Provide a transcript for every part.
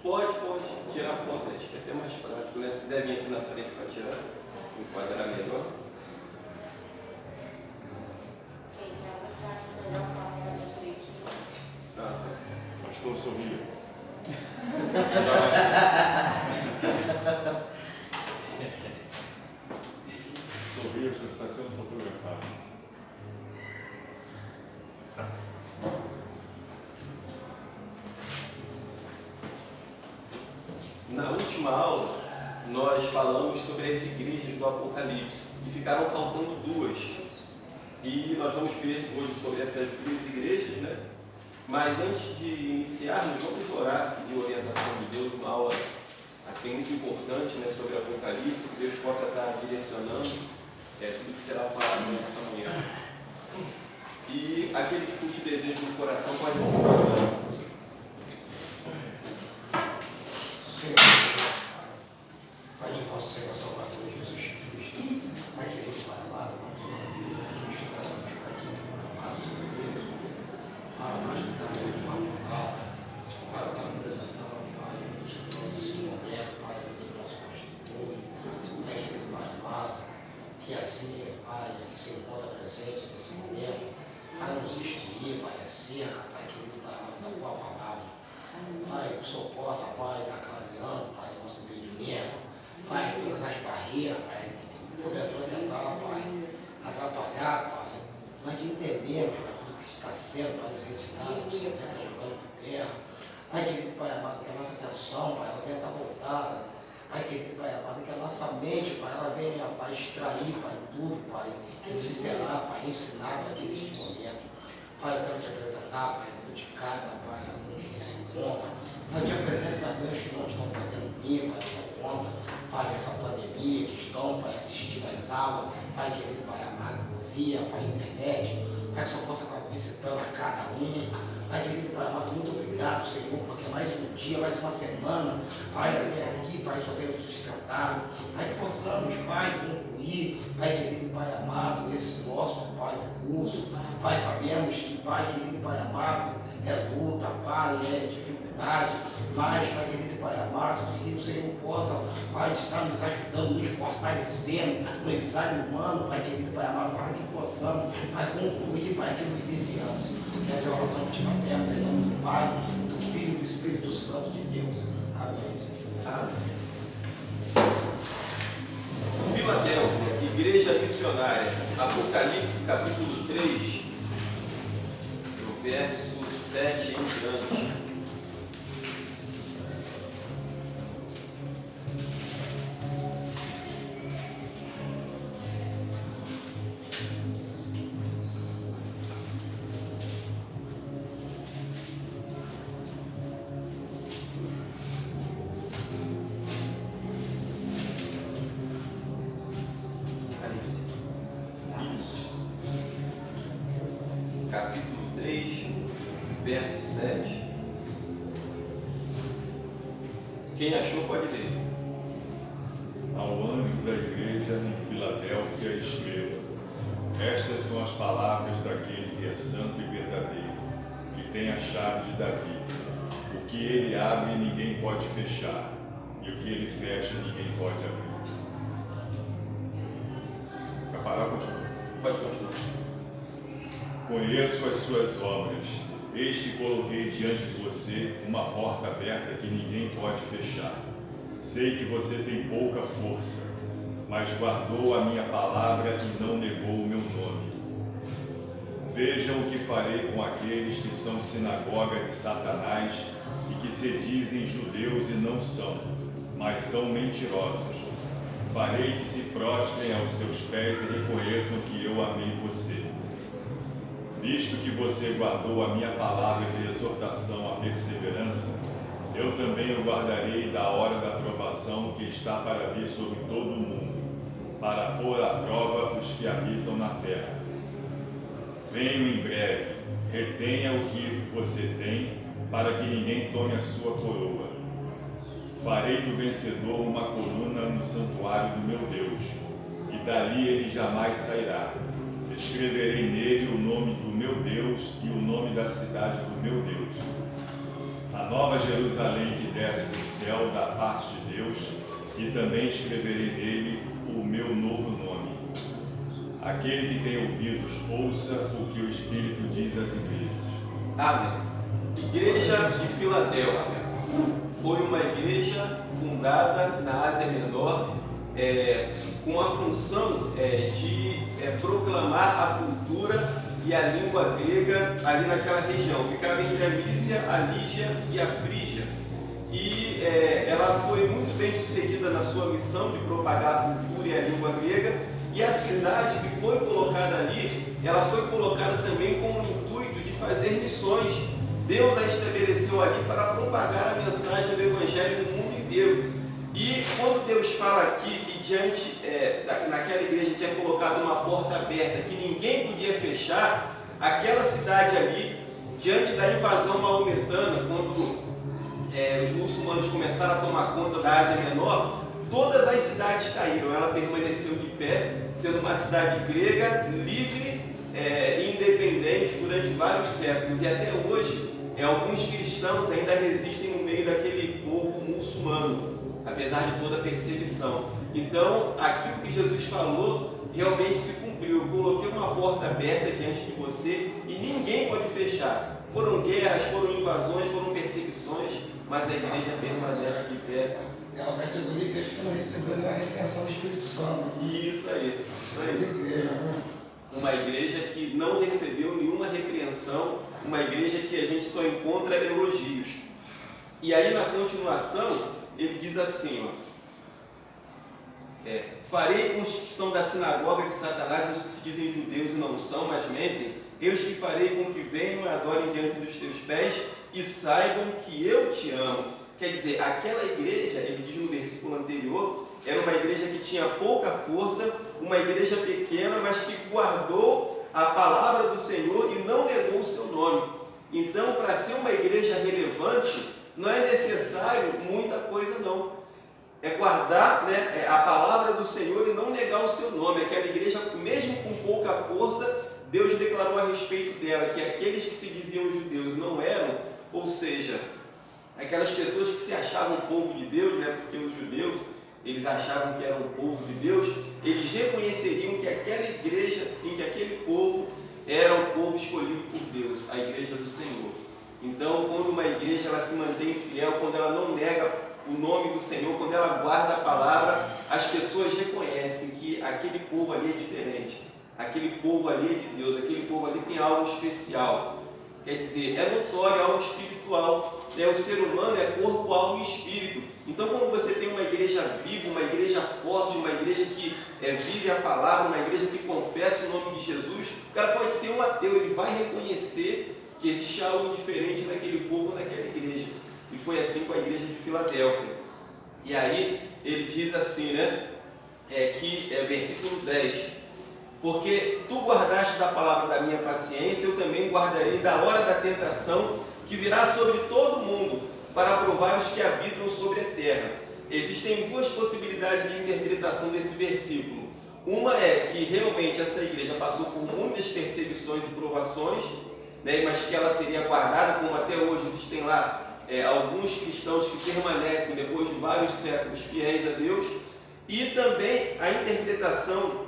Pode tirar foto, acho que é até mais prático, né? Se quiser vir aqui na frente para tirar, enquadrar melhor. Pastor, sorria. Sorria, o senhor está sendo fotografado. Na última aula, nós falamos sobre as igrejas do Apocalipse e ficaram faltando duas. E nós vamos ver hoje sobre essas duas igrejas, né? Mas antes de iniciarmos, vamos orar, pedir orientação de Deus, uma aula assim, muito importante, né, sobre o Apocalipse, que Deus possa estar direcionando tudo que será falado nessa manhã. E aquele que sentir desejo no coração pode assim falar. Pai de nosso Senhor Salvador Jesus Cristo, Pai querido, Pai amado, uma vez aqui estamos aqui, amados Deus, para nós também uma palavra, para apresentar ao Pai, nesse momento, Pai, do nosso pastor, Pai querido, Pai amado, que assim, Pai, que se encontra presente nesse momento, para nos instruir, Pai, acerca, Pai querido, da tua palavra. Pai, que o Senhor possa, Pai, estar clareando, Pai, nosso entendimento. Pai, todas as barreiras, Pai, porventura tentar, Pai, atrapalhar, Pai, nós entendemos, Pai, tudo que está sendo, Pai, nos ensinando, que o Senhor está jogando por terra. Pai querido, Pai amado, que a nossa atenção, Pai, ela venha estar voltada. Pai querido, Pai amado, que a nossa mente, Pai, ela venha, Pai, extrair, Pai, tudo, Pai, que nos será, Pai, ensinado aqui neste momento. Pai, eu quero te apresentar, Pai, de cada, Pai, aluno que se encontra. Pai, eu te apresento também os que não estão podendo vir, Pai, por conta, Pai, dessa pandemia, que estão, Pai, assistindo às aulas, Pai querido, Pai amado, via, Pai, internet, Pai, que só possa estar visitando a cada um. Pai querido, Pai amado, muito obrigado, Senhor, porque mais um dia, mais uma semana, Pai, até aqui, Pai, só temos sustentado. Pai, que possamos, Pai, concluir, Pai querido, Pai amado, esse nosso, Pai, curso. Pai, sabemos que, Pai querido, Pai amado, é luta, Pai, é dificuldade, mas, Pai querido, Pai amado, que o Senhor possa, Pai, estar nos ajudando, nos fortalecendo, nos animando, Pai querido, Pai amado, para que possamos, Pai, concluir, Pai, aquilo que iniciamos. Essa é a oração que te fazemos em nome do Pai, do Filho e do Espírito Santo de Deus. Amém. Amém. Filadélfia, Igreja Missionária, Apocalipse capítulo 3, no verso 7 em diante. Capítulo 3, verso 7. Quem achou pode ler. Ao anjo da igreja em Filadélfia escreva: estas são as palavras daquele que é santo e verdadeiro, que tem a chave de Davi. O que ele abre ninguém pode fechar, e o que ele fecha ninguém pode abrir. Para parar, continua. Pode continuar. Conheço as suas obras. Eis que coloquei diante de você uma porta aberta que ninguém pode fechar. Sei que você tem pouca força, mas guardou a minha palavra e não negou o meu nome. Vejam o que farei com aqueles que são sinagoga de Satanás e que se dizem judeus e não são, mas são mentirosos. Farei que se prostrem aos seus pés e reconheçam que eu amei você. Visto que você guardou a minha palavra de exortação à perseverança, eu também o guardarei da hora da provação que está para vir sobre todo o mundo, para pôr à prova os que habitam na terra. Venho em breve, retenha o que você tem, para que ninguém tome a sua coroa. Farei do vencedor uma coluna no santuário do meu Deus. e dali ele jamais sairá. Escreverei nele o nome do meu Deus e o nome da cidade do meu Deus, a nova Jerusalém que desce do céu da parte de Deus, e também escreverei nele o meu novo nome. Aquele que tem ouvidos, ouça o que o Espírito diz às igrejas. Amém. Igreja de Filadélfia foi uma igreja fundada na Ásia Menor, com a função de proclamar a cultura e a língua grega ali naquela região. Ficava entre a Mísia, a Lígia e a Frígia. E ela foi muito bem sucedida na sua missão de propagar a cultura e a língua grega. E a cidade que foi colocada ali, ela foi colocada também com o intuito de fazer missões. Deus a estabeleceu ali para propagar a mensagem do Evangelho no mundo inteiro. E quando Deus fala aqui que naquela igreja tinha colocado uma porta aberta que ninguém podia fechar, aquela cidade ali, diante da invasão maometana, quando os muçulmanos começaram a tomar conta da Ásia Menor, todas as cidades caíram. Ela permaneceu de pé, sendo uma cidade grega, livre e independente durante vários séculos. E até hoje, alguns cristãos ainda resistem no meio daquele povo muçulmano, apesar de toda a perseguição. Então, aquilo que Jesus falou realmente se cumpriu. Eu coloquei uma porta aberta diante de você e ninguém pode fechar. Foram guerras, foram invasões, foram perseguições, mas a igreja permanece de pé. Ela vai ser uma igreja que não recebeu nenhuma repressão do Espírito Santo. Isso aí, isso aí. Igreja, uma igreja que não recebeu nenhuma repreensão, uma igreja que a gente só encontra elogios. E aí na continuação, ele diz assim, farei com os que são da sinagoga de Satanás, os que se dizem judeus e não são, mas mentem, eu os que farei com que venham e adorem diante dos teus pés e saibam que eu te amo. Quer dizer, aquela igreja, ele diz no versículo anterior, era uma igreja que tinha pouca força, uma igreja pequena, mas que guardou a palavra do Senhor e não negou o seu nome. Então, para ser uma igreja relevante, não é necessário muita coisa não. É guardar a palavra do Senhor e não negar o seu nome. Aquela igreja, mesmo com pouca força, Deus declarou a respeito dela que aqueles que se diziam judeus não eram, ou seja, aquelas pessoas que se achavam povo de Deus, porque os judeus, eles achavam que eram o povo de Deus, eles reconheceriam que aquela igreja, sim, que aquele povo era o povo escolhido por Deus, a igreja do Senhor. Então, quando uma igreja ela se mantém fiel, quando ela não nega o nome do Senhor, quando ela guarda a palavra, as pessoas reconhecem que aquele povo ali é diferente, aquele povo ali é de Deus, aquele povo ali tem algo especial. Quer dizer, é notório, algo espiritual. O ser humano é corpo, alma e espírito. Então, quando você tem uma igreja viva, uma igreja forte, uma igreja que vive a palavra, uma igreja que confessa o nome de Jesus, o cara pode ser um ateu, ele vai reconhecer que existe algo diferente naquele povo, naquela igreja. E foi assim com a igreja de Filadélfia. E aí, ele diz assim, versículo 10. Porque tu guardaste a palavra da minha paciência, eu também guardarei da hora da tentação que virá sobre todo mundo, para provar os que habitam sobre a terra. Existem duas possibilidades de interpretação desse versículo. Uma é que realmente essa igreja passou por muitas perseguições e provações, mas que ela seria guardada, como até hoje existem lá alguns cristãos que permanecem depois de vários séculos fiéis a Deus. E também a interpretação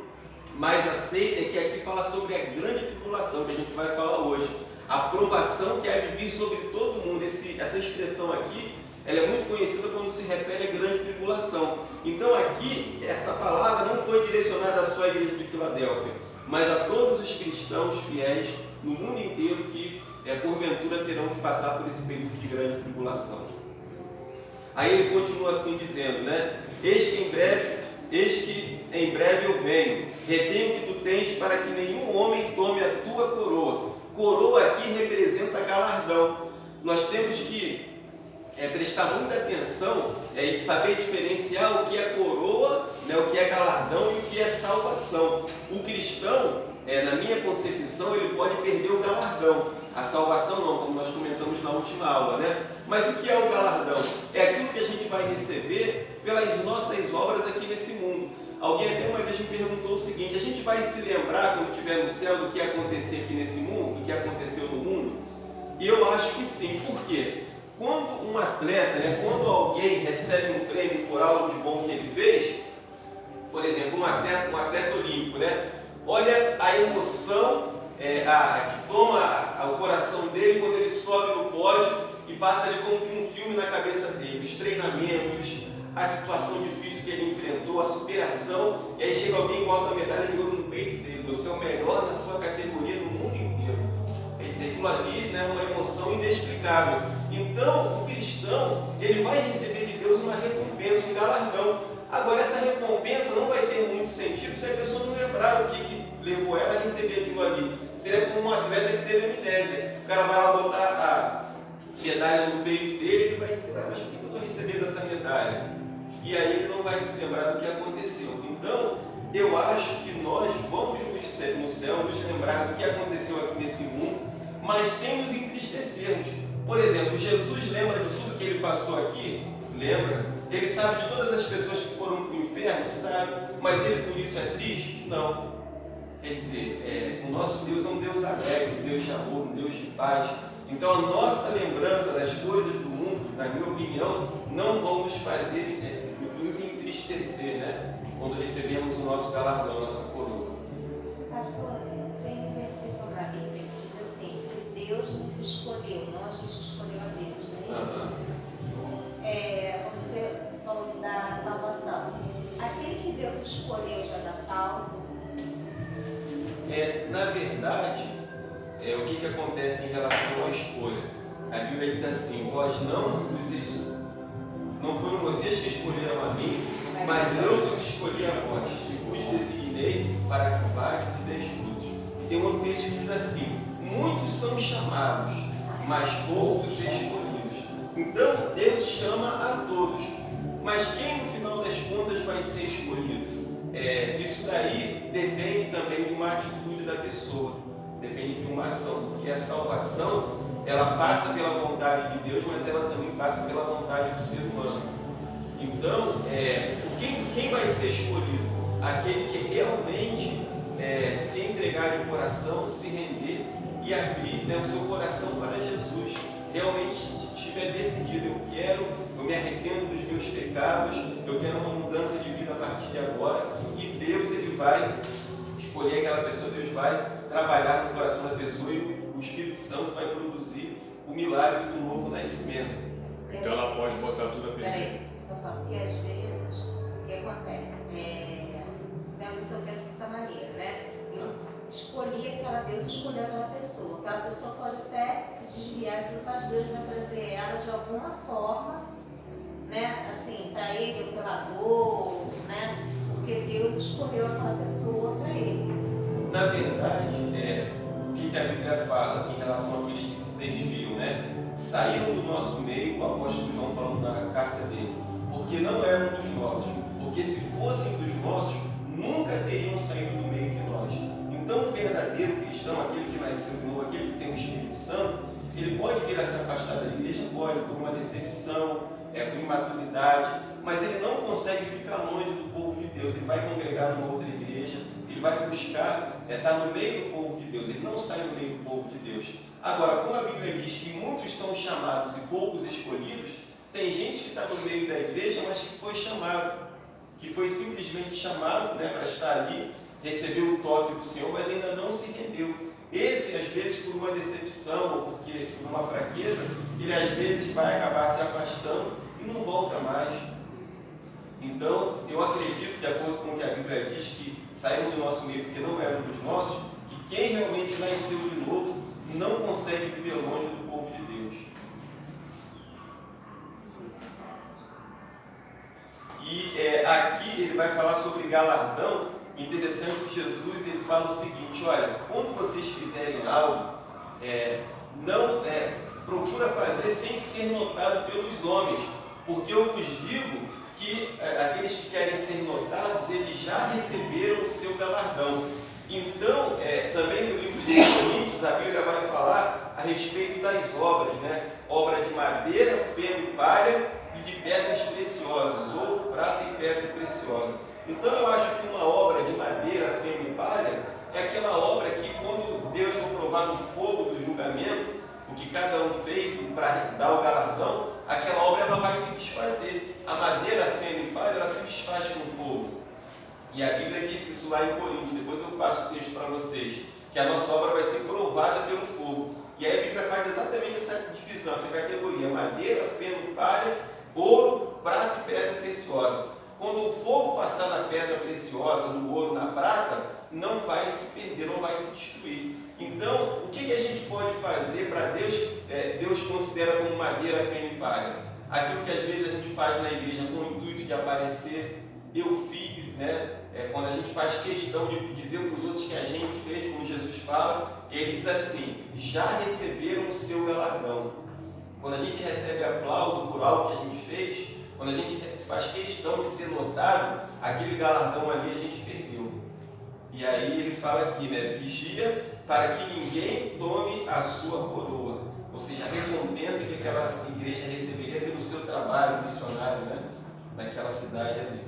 mais aceita é que aqui fala sobre a grande tribulação, que a gente vai falar hoje. A provação que há de vir sobre todo mundo. Essa expressão aqui, ela é muito conhecida quando se refere à grande tribulação. Então aqui, essa palavra não foi direcionada só à igreja de Filadélfia, mas a todos os cristãos fiéis no mundo inteiro que, porventura, terão que passar por esse período de grande tribulação. Aí ele continua assim dizendo, Eis que em breve eu venho, retenho o que tu tens para que nenhum homem tome a tua coroa. Coroa aqui representa galardão. Nós temos que prestar muita atenção e saber diferenciar o que é coroa, o que é galardão e o que é salvação. O cristão, na minha concepção, ele pode perder o galardão. A salvação não, como nós comentamos na última aula, Mas o que é o galardão? É aquilo que a gente vai receber pelas nossas obras aqui nesse mundo. Alguém até uma vez me perguntou o seguinte: a gente vai se lembrar quando estiver no céu do que ia acontecer aqui nesse mundo, do que aconteceu no mundo? E eu acho que sim. Por quê? Quando um atleta, quando alguém recebe um prêmio por algo de bom que ele fez, por exemplo, um atleta olímpico, olha a emoção que toma o coração dele quando ele sobe no pódio e passa ali como que um filme na cabeça dele, os treinamentos, a situação difícil que ele enfrentou, a superação, e aí chega alguém e bota a medalha de ouro no peito dele: você é o melhor da sua categoria no mundo inteiro. Quer dizer, aquilo ali é uma emoção inexplicável. Então, o cristão, ele vai receber de Deus uma recompensa, um galardão. Agora, essa recompensa não vai ter muito sentido se a pessoa não lembrar o que levou ela a receber aquilo ali. Seria como um atleta que teve amnésia. O cara vai lá botar a medalha no peito dele e vai dizer: mas por que eu estou recebendo essa medalha? E aí ele não vai se lembrar do que aconteceu. Então, eu acho que nós vamos no céu nos lembrar do que aconteceu aqui nesse mundo, mas sem nos entristecermos. Por exemplo, Jesus lembra de tudo que ele passou aqui? Lembra. Ele sabe de todas as pessoas que foram para o inferno? Sabe. Mas ele por isso é triste? Não. Quer dizer, o nosso Deus é um Deus alegre, um Deus de amor, um Deus de paz. Então a nossa lembrança das coisas do mundo, na minha opinião, não vão nos fazer nos entristecer, quando recebermos o nosso galardão, a nossa coroa. Pastor, tem um versículo na Bíblia que diz assim: que Deus nos escolheu, não a gente escolheu a Deus, não é isso? Você falou da salvação. Aquele que Deus escolheu já está salvo? Na verdade, o que acontece em relação à escolha? A Bíblia diz assim: não foram vocês que escolheram a mim, mas eu vos escolhi a vós, e vos designei para que vades e deis frutos. E tem um outro texto que diz assim: muitos são chamados, mas poucos escolhidos. Então, Deus chama a todos, mas quem no final das contas vai ser escolhido? Isso daí depende também de uma atitude da pessoa, depende de uma ação, porque a salvação, ela passa pela vontade de Deus, mas ela também passa pela vontade do ser humano. Então, quem vai ser escolhido? Aquele que realmente se entregar de coração, se render e abrir o seu coração para Jesus. Realmente estiver decidido: eu me arrependo dos meus pecados, eu quero uma mudança de vida a partir de agora. E Deus, ele vai escolher aquela pessoa, Deus vai trabalhar no coração da pessoa e o Espírito Santo vai produzir o milagre do novo nascimento. Então ela pode botar tudo a perder. Peraí, só falo, porque às vezes, o que acontece? Vendo o senhor pensa dessa maneira, Eu escolhi Deus escolheu aquela pessoa pode até se desviar daquilo, mas Deus vai trazer ela de alguma forma, assim, para ele, o pecador, porque Deus escolheu aquela pessoa para ele. Na verdade, o que a Bíblia fala em relação àqueles que se desviam, saíram do nosso meio, o apóstolo João falando na carta dele, porque não eram dos nossos, porque se fossem dos nossos, nunca teriam saído do meio de nós. Então o verdadeiro cristão, aquele que nasceu de novo, aquele que tem o Espírito Santo, ele pode vir a se afastar da igreja, pode, por uma decepção, por imaturidade, mas ele não consegue ficar longe do povo de Deus. Ele vai congregar numa outra igreja, ele vai buscar estar no meio do povo de Deus, ele não sai do meio do povo de Deus. Agora, como a Bíblia diz que muitos são chamados e poucos escolhidos, tem gente que está no meio da igreja, mas que foi chamado, que foi simplesmente chamado para estar ali, recebeu o toque do Senhor, mas ainda não se rendeu. Esse, às vezes, por uma decepção ou porque por uma fraqueza, ele às vezes vai acabar se afastando e não volta mais. Então, eu acredito, de acordo com o que a Bíblia diz, que saíram do nosso meio porque não eram dos nossos, que quem realmente nasceu de novo não consegue viver longe do povo de Deus. E aqui ele vai falar sobre galardão. Interessante que Jesus ele fala o seguinte: olha, quando vocês fizerem algo, procura fazer sem ser notado pelos homens, porque eu vos digo que aqueles que querem ser notados, eles já receberam o seu galardão. Então, também no livro de Coríntios, a Bíblia vai falar a respeito das obras, obra de madeira, feno e palha e de pedras preciosas, ouro, prata e pedra preciosa. Então eu acho que uma obra de madeira, feno e palha é aquela obra que, quando Deus for provar no fogo do julgamento o que cada um fez para dar o galardão, aquela obra ela vai se desfazer. A madeira, feno e palha, ela se desfaz com o fogo. E a Bíblia diz isso lá em Coríntios. Depois eu passo o texto para vocês, que a nossa obra vai ser provada pelo fogo. E aí a Bíblia faz exatamente essa divisão, essa categoria: madeira, feno, palha, ouro, prata e pedra preciosa. Quando o fogo passar na pedra preciosa, no ouro, na prata, não vai se perder, não vai se destruir. Então, o que a gente pode fazer para Deus? Deus considera como madeira, feno e palha aquilo que às vezes a gente faz na igreja com o intuito de aparecer. Eu fiz, né? Quando a gente faz questão de dizer para os outros que a gente fez, como Jesus fala, ele diz assim: já receberam o seu galardão. Quando a gente recebe aplauso por algo que a gente fez, quando a gente faz questão de ser notado, aquele galardão ali a gente perdeu. E aí ele fala aqui, né? Vigia para que ninguém tome a sua coroa. Ou seja, a recompensa que aquela igreja receberia pelo seu trabalho missionário, né? Naquela cidade ali.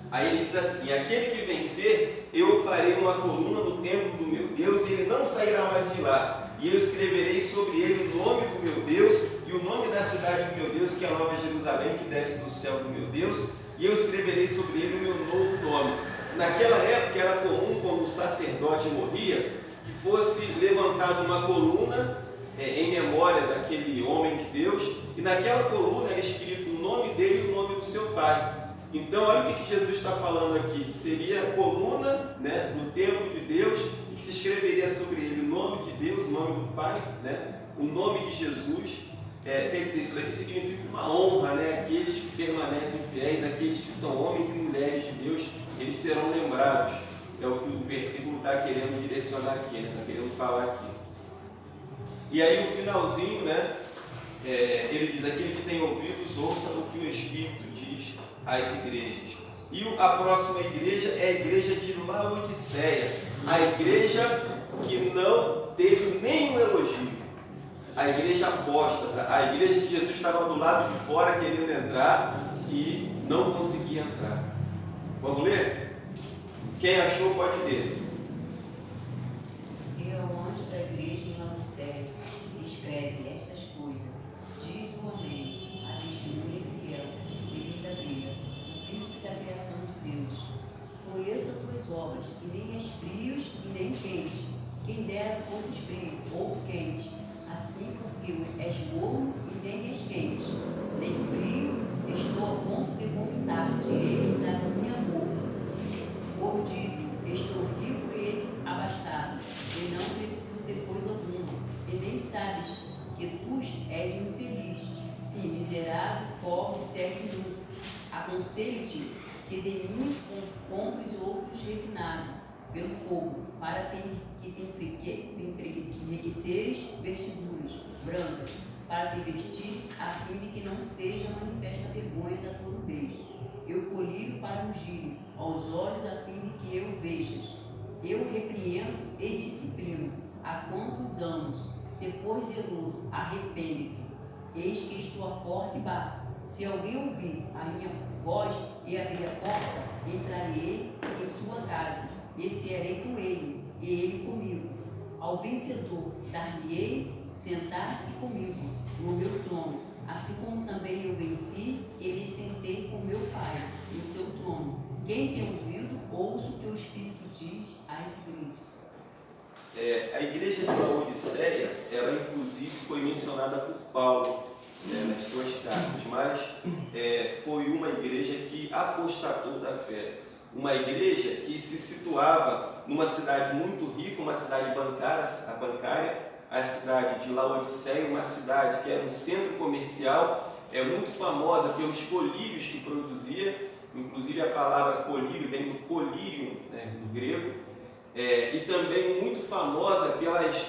Aí ele diz assim: aquele que vencer, eu farei uma coluna no templo do meu Deus, e ele não sairá mais de lá. E eu escreverei sobre ele o nome do meu Deus e o nome da cidade do meu Deus, que é a Nova Jerusalém, que desce do céu do meu Deus, e eu escreverei sobre ele o meu novo nome. Naquela época era comum, quando o sacerdote morria, que fosse levantada uma coluna em memória daquele homem de Deus, e naquela coluna era escrito o nome dele e o nome do seu pai. Então, olha o que Jesus está falando aqui, que seria a coluna, né, no templo de Deus, e que se escreveria sobre ele o nome de Deus, o nome do Pai, né, o nome de Jesus. Quer dizer, isso daqui significa uma honra, né? Aqueles que permanecem fiéis, aqueles que são homens e mulheres de Deus, eles serão lembrados. É o que o versículo está querendo direcionar aqui, né? Está querendo falar aqui. E aí o finalzinho, né? Ele diz: aquele que tem ouvidos, ouça o que o Espírito diz às igrejas. E a próxima igreja é a igreja de Laodiceia, a igreja que não teve nenhum elogio, a igreja apóstata, a igreja que Jesus estava do lado de fora querendo entrar e não conseguia entrar. Vamos ler? Quem achou pode ler. E ao anjo da igreja em Laodiceia escreve estas coisas: diz o Amém, a testemunha fiel e verdadeira, o príncipe da criação de Deus. Conheço as tuas obras, que nem és frios e nem quentes. Quem dera fosses frio ou quente, assim porque és morno e nem és quente, nem frio. Estou a ponto de vomitar-te da minha boca. Por dizem: estou rico e abastado, e não preciso de coisa alguma, e nem sabes que tu és um infeliz, sim, miserável, pobre, cego e nu. Aconselho-te que de mim compres outros refinados pelo fogo, para que te enriqueceres vestiduras brancas, para te vestires, a fim de que não seja manifesta a vergonha da tua nudez. Eu colhi para ungir aos olhos, a fim de que eu vejas. Eu repreendo e disciplino. Há quantos anos? Se pois zeloso, arrepende-te. Eis que estou à porta e bato. Se alguém ouvir a minha voz e abrir a porta, entrarei em sua casa, e cearei com ele, e ele comigo. Ao vencedor dar-lhe-ei sentar-se comigo no meu trono, assim como também eu venci e me sentei com meu Pai no seu trono. Quem tem ouvido, ouça o que o Espírito diz às igrejas. A igreja de Laodiceia, ela inclusive foi mencionada por Paulo, nas suas cartas, mas foi uma igreja que apostatou da fé. Uma igreja que se situava numa cidade muito rica, uma cidade bancária, a cidade de Laodiceia, uma cidade que era um centro comercial, muito famosa pelos colírios que produzia, inclusive a palavra colírio vem do colírio, né, do grego, e também muito famosa pelas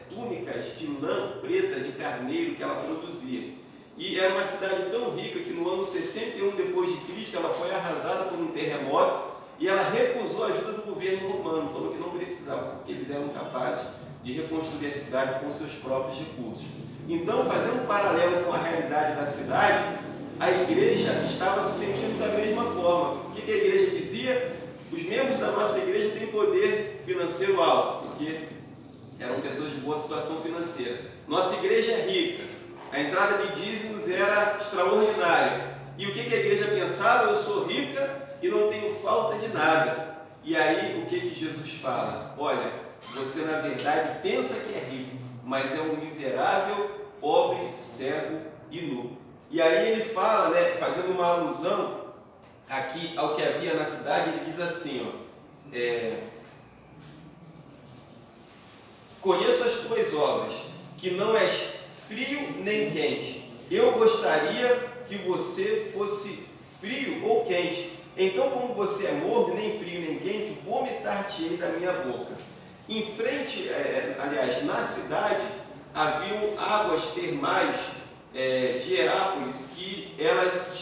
túnicas de lã preta de carneiro que ela produzia. E era uma cidade tão rica que no ano 61 depois de Cristo ela foi arrasada por um terremoto e ela recusou a ajuda do governo romano, falou que não precisava, porque eles eram capazes de reconstruir a cidade com seus próprios recursos. Então, fazendo um paralelo com a realidade da cidade, a igreja estava se sentindo da mesma forma. O que a igreja dizia? Os membros da nossa igreja têm poder financeiro alto, porque eram pessoas de boa situação financeira. Nossa igreja é rica, a entrada de dízimos era extraordinária. E o que a igreja pensava? Eu sou rica e não tenho falta de nada. E aí o que Jesus fala? Olha, você na verdade pensa que é rico, mas é um miserável, pobre, cego e nu. E aí ele fala, né, fazendo uma alusão aqui ao que havia na cidade, ele diz assim, ó, conheço as tuas obras, que não és frio nem quente. Eu gostaria que você fosse frio ou quente. Então, como você é morno, nem frio nem quente, vomitar-te-ei da minha boca. Em frente, aliás, na cidade, haviam águas termais de Herápolis, que elas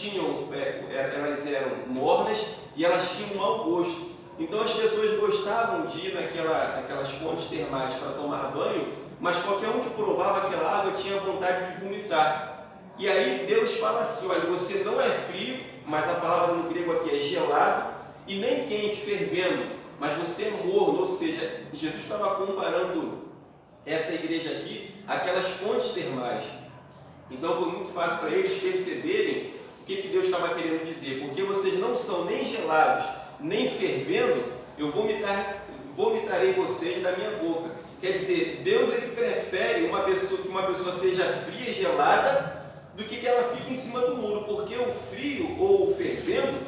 eram mornas e elas tinham um mau gosto. Então as pessoas gostavam de ir naquelas fontes termais para tomar banho, mas qualquer um que provava aquela água tinha vontade de vomitar. E aí Deus fala assim, olha, você não é frio, mas a palavra no grego aqui é gelado, e nem quente, fervendo, mas você é morno, ou seja, Jesus estava comparando essa igreja aqui àquelas fontes termais. Então foi muito fácil para eles perceberem o que Deus estava querendo dizer. Porque vocês não são nem gelados, nem fervendo, eu vomitarei vocês da minha boca. Quer dizer, Deus ele prefere que uma pessoa seja fria e gelada do que ela fique em cima do muro. Porque o frio ou o fervendo,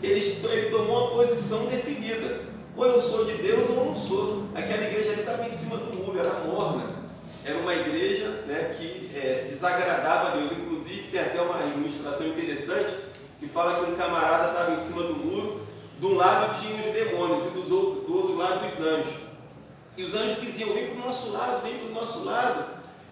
ele tomou uma posição definida. Ou eu sou de Deus ou eu não sou. Aquela igreja ali estava em cima do muro, era morna. Era uma igreja, né, que desagradava a Deus. Inclusive, tem até uma ilustração interessante que fala que um camarada estava em cima do muro, de um lado tinha os demônios e do outro lado os anjos. E os anjos diziam, vem para o nosso lado, vem para o nosso lado.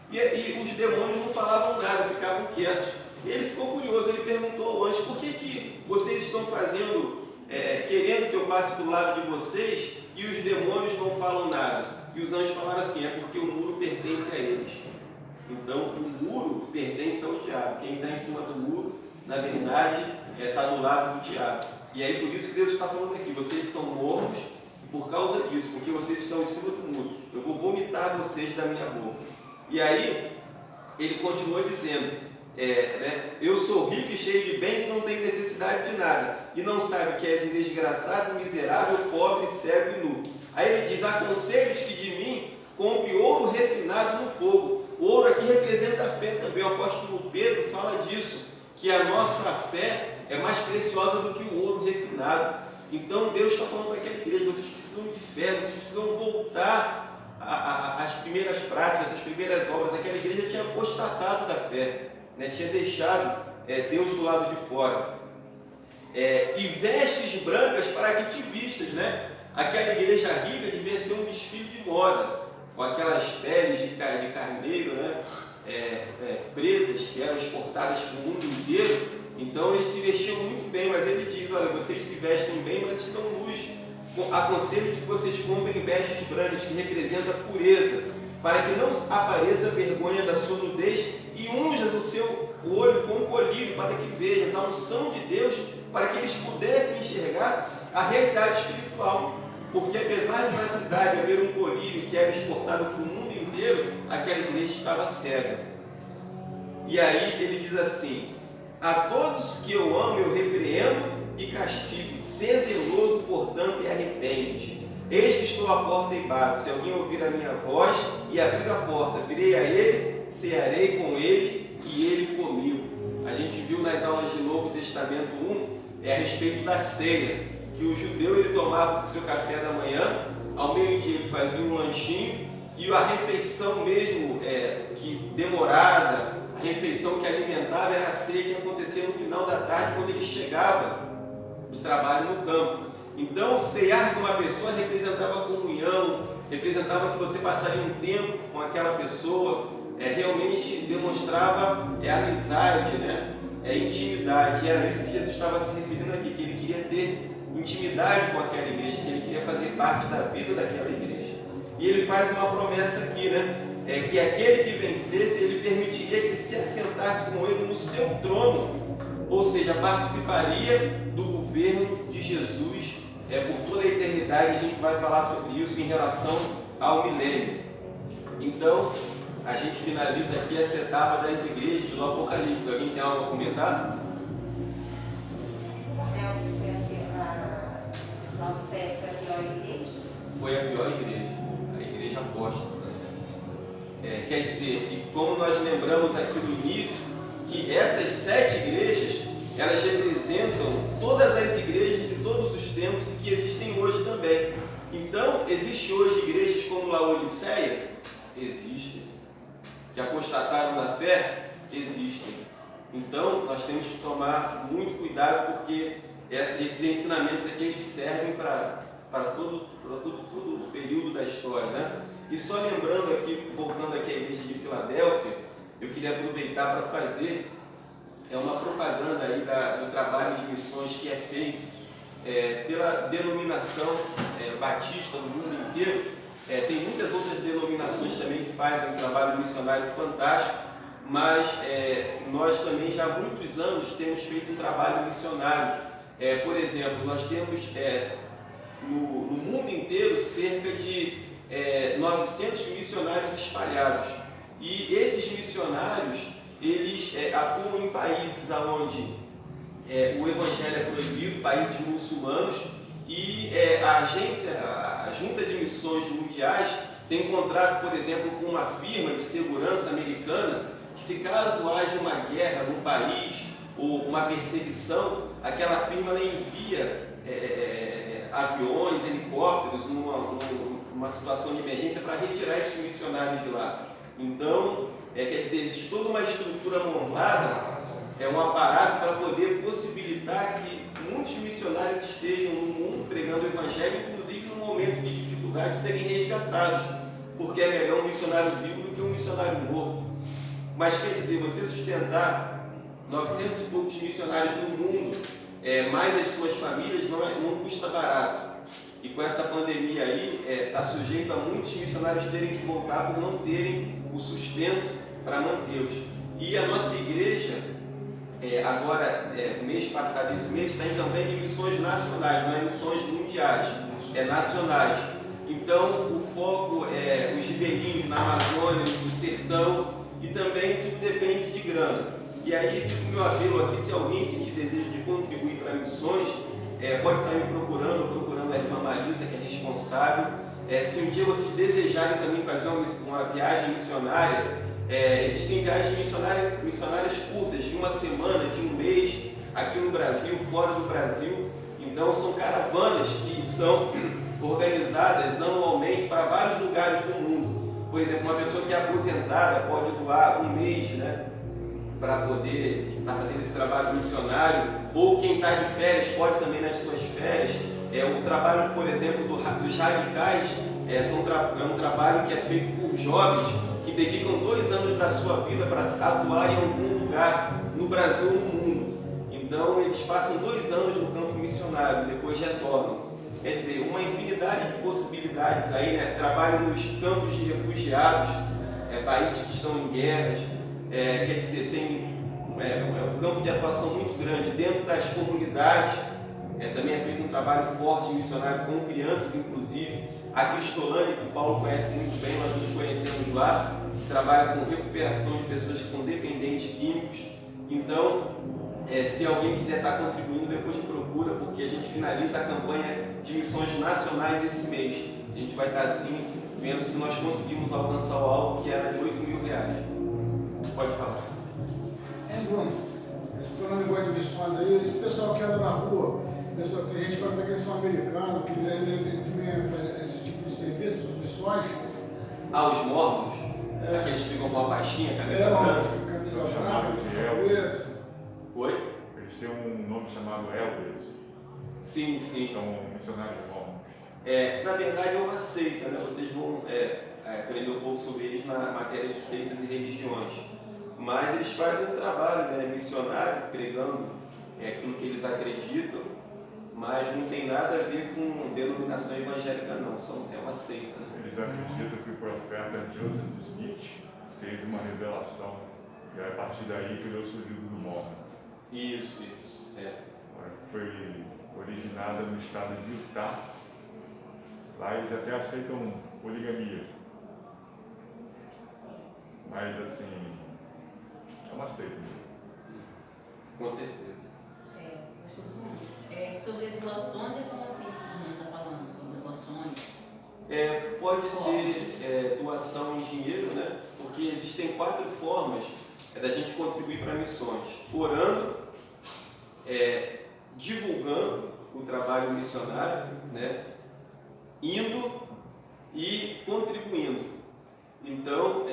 E os demônios não falavam nada, ficavam quietos. E ele ficou curioso, ele perguntou ao anjo, por que vocês estão fazendo, querendo que eu passe do lado de vocês e os demônios não falam nada? E os anjos falaram assim, é porque o muro pertence a eles. Então, o muro pertence ao diabo. Quem está em cima do muro, na verdade, está do lado do diabo. E aí, por isso que Deus está falando aqui, vocês são mornos, e por causa disso, porque vocês estão em cima do muro, eu vou vomitar vocês da minha boca. E aí, ele continua dizendo, eu sou rico e cheio de bens e não tenho necessidade de nada. E não sabe que és um desgraçado, miserável, pobre, cego e nu. Aí ele diz, aconselho-te que de mim compre ouro refinado no fogo. O ouro aqui representa a fé também. O apóstolo Pedro fala disso, que a nossa fé é mais preciosa do que o ouro refinado. Então Deus está falando para aquela igreja, vocês precisam de fé, vocês precisam voltar às primeiras práticas, às primeiras obras. Aquela igreja tinha apostatado da fé, né? Tinha deixado Deus do lado de fora. E vestes brancas para que te vistas, né? Aquela igreja rica devia ser um desfile de moda, com aquelas peles de carneiro, né? Pretas, que eram exportadas para o mundo inteiro. Então eles se vestiam muito bem, mas ele diz, olha, vocês se vestem bem, mas estão nus. Aconselho que vocês comprem vestes brancas, que representam a pureza, para que não apareça a vergonha da sua nudez, e unjas o seu olho com um colírio, para que vejas a unção de Deus, para que eles pudessem enxergar a realidade espiritual. Porque apesar de na cidade haver um colírio que era exportado para o mundo inteiro, aquela igreja estava cega. E aí ele diz assim, a todos que eu amo eu repreendo e castigo, sê zeloso, portanto, e arrepende-te. Eis que estou à porta e bato, se alguém ouvir a minha voz e abrir a porta, virei a ele, cearei com ele e ele comigo. A gente viu nas aulas de Novo Testamento 1, a respeito da ceia, que o judeu ele tomava o seu café da manhã, ao meio-dia ele fazia um lanchinho, e a refeição mesmo, que demorada, a refeição que alimentava era a ceia que acontecia no final da tarde, quando ele chegava do trabalho no campo. Então, o cear com uma pessoa representava comunhão, representava que você passaria um tempo com aquela pessoa, realmente demonstrava amizade, né? Intimidade. E era isso que Jesus estava se referindo aqui, que ele queria ter intimidade com aquela igreja, que ele queria fazer parte da vida daquela igreja. E ele faz uma promessa aqui, né? Que aquele que vencesse, ele permitiria que se assentasse com ele no seu trono, ou seja, participaria do governo de Jesus por toda a eternidade. A gente vai falar sobre isso em relação ao milênio. Então, a gente finaliza aqui essa etapa das igrejas do Apocalipse. Alguém tem algo a comentar? Foi a pior igreja, a igreja apóstata. Quer dizer, e como nós lembramos aqui no início, que essas 7 igrejas, elas representam todas as igrejas de todos os tempos que existem hoje também. Então, existe hoje igrejas como Laodiceia? Existem. Que apostataram da fé? Existem. Então, nós temos que tomar muito cuidado, porque esses ensinamentos aqui eles servem para todo o período da história, né? E só lembrando aqui, voltando aqui à igreja de Filadélfia, eu queria aproveitar para fazer uma propaganda aí do trabalho de missões que é feito pela denominação batista no mundo inteiro. Tem muitas outras denominações também que fazem um trabalho missionário fantástico, mas nós também já há muitos anos temos feito um trabalho missionário. Por exemplo, nós temos no mundo inteiro cerca de 900 missionários espalhados, e esses missionários eles atuam em países onde o evangelho é proibido, países muçulmanos, e a Junta de Missões Mundiais tem contrato, por exemplo, com uma firma de segurança americana, que se caso haja uma guerra num país ou uma perseguição, aquela firma ela envia aviões, helicópteros numa situação de emergência para retirar esses missionários de lá. Então, quer dizer, existe toda uma estrutura montada, um aparato para poder possibilitar que muitos missionários estejam no mundo pregando o evangelho, inclusive no momento de dificuldade, serem resgatados, porque é melhor um missionário vivo do que um missionário morto. Mas quer dizer, você sustentar 900 e poucos missionários no mundo, mais as suas famílias, não custa barato. E com essa pandemia aí, está sujeito a muitos missionários terem que voltar por não terem o sustento para mantê-los. E a nossa igreja, agora, mês passado, esse mês, está em campanha de missões nacionais, não é missões mundiais, nacionais. Então, o foco é os ribeirinhos na Amazônia, no sertão, e também tudo depende de grana. E aí fica o meu apelo aqui: se alguém sentir desejo de contribuir para missões, pode estar me procurando a irmã Marisa, que é responsável. Se um dia vocês desejarem também fazer uma viagem missionária, existem viagens missionárias curtas, de uma semana, de um mês, aqui no Brasil, fora do Brasil. Então são caravanas que são organizadas anualmente para vários lugares do mundo. Por exemplo, uma pessoa que é aposentada pode doar um mês, né, para poder estar fazendo esse trabalho missionário, ou quem está de férias pode também nas suas férias. O trabalho, por exemplo, dos radicais é um trabalho que é feito por jovens que dedicam 2 anos da sua vida para atuar em algum lugar no Brasil ou no mundo. Então eles passam 2 anos no campo missionário, depois retornam. Quer dizer, uma infinidade de possibilidades aí, né? Trabalho nos campos de refugiados, países que estão em guerras. Quer dizer, tem um campo de atuação muito grande dentro das comunidades. Também é feito um trabalho forte missionário com crianças, inclusive. A Cristolândia, que o Paulo conhece muito bem, nós nos conhecemos lá, trabalha com recuperação de pessoas que são dependentes químicos. Então, se alguém quiser estar contribuindo, depois me procura, porque a gente finaliza a campanha de missões nacionais esse mês. A gente vai estar assim, vendo se nós conseguimos alcançar o alvo, que era de R$8.000. Pode falar. Bruno, esse negócio de missões aí, esse pessoal que anda na rua, tem gente que fala que eles são americanos, que também faz esse tipo de serviço, missões. Os mormons, aqueles que ficam com a pastinha, camisa branca. Camisa branca, Oi? Eles têm um nome chamado Elders. Sim. São missionários mormons. Na verdade é uma seita, né? Vocês vão aprender um pouco sobre eles na matéria de seitas e religiões. Mas eles fazem um trabalho, né, missionário, pregando aquilo que eles acreditam, mas não tem nada a ver com denominação evangélica, não. É uma seita. Né? Eles acreditam que o profeta Joseph Smith teve uma revelação, e é a partir daí que deu o livro do Mormon. Isso. Foi originada no estado de Utah. Lá eles até aceitam poligamia. Mas assim, é uma seita. Com certeza. Sobre doações, é como assim que o está falando? Sobre doações? Pode ser doação em dinheiro, né? Porque existem 4 formas da gente contribuir para missões: orando, divulgando o trabalho missionário, né? Indo e contribuindo. Então,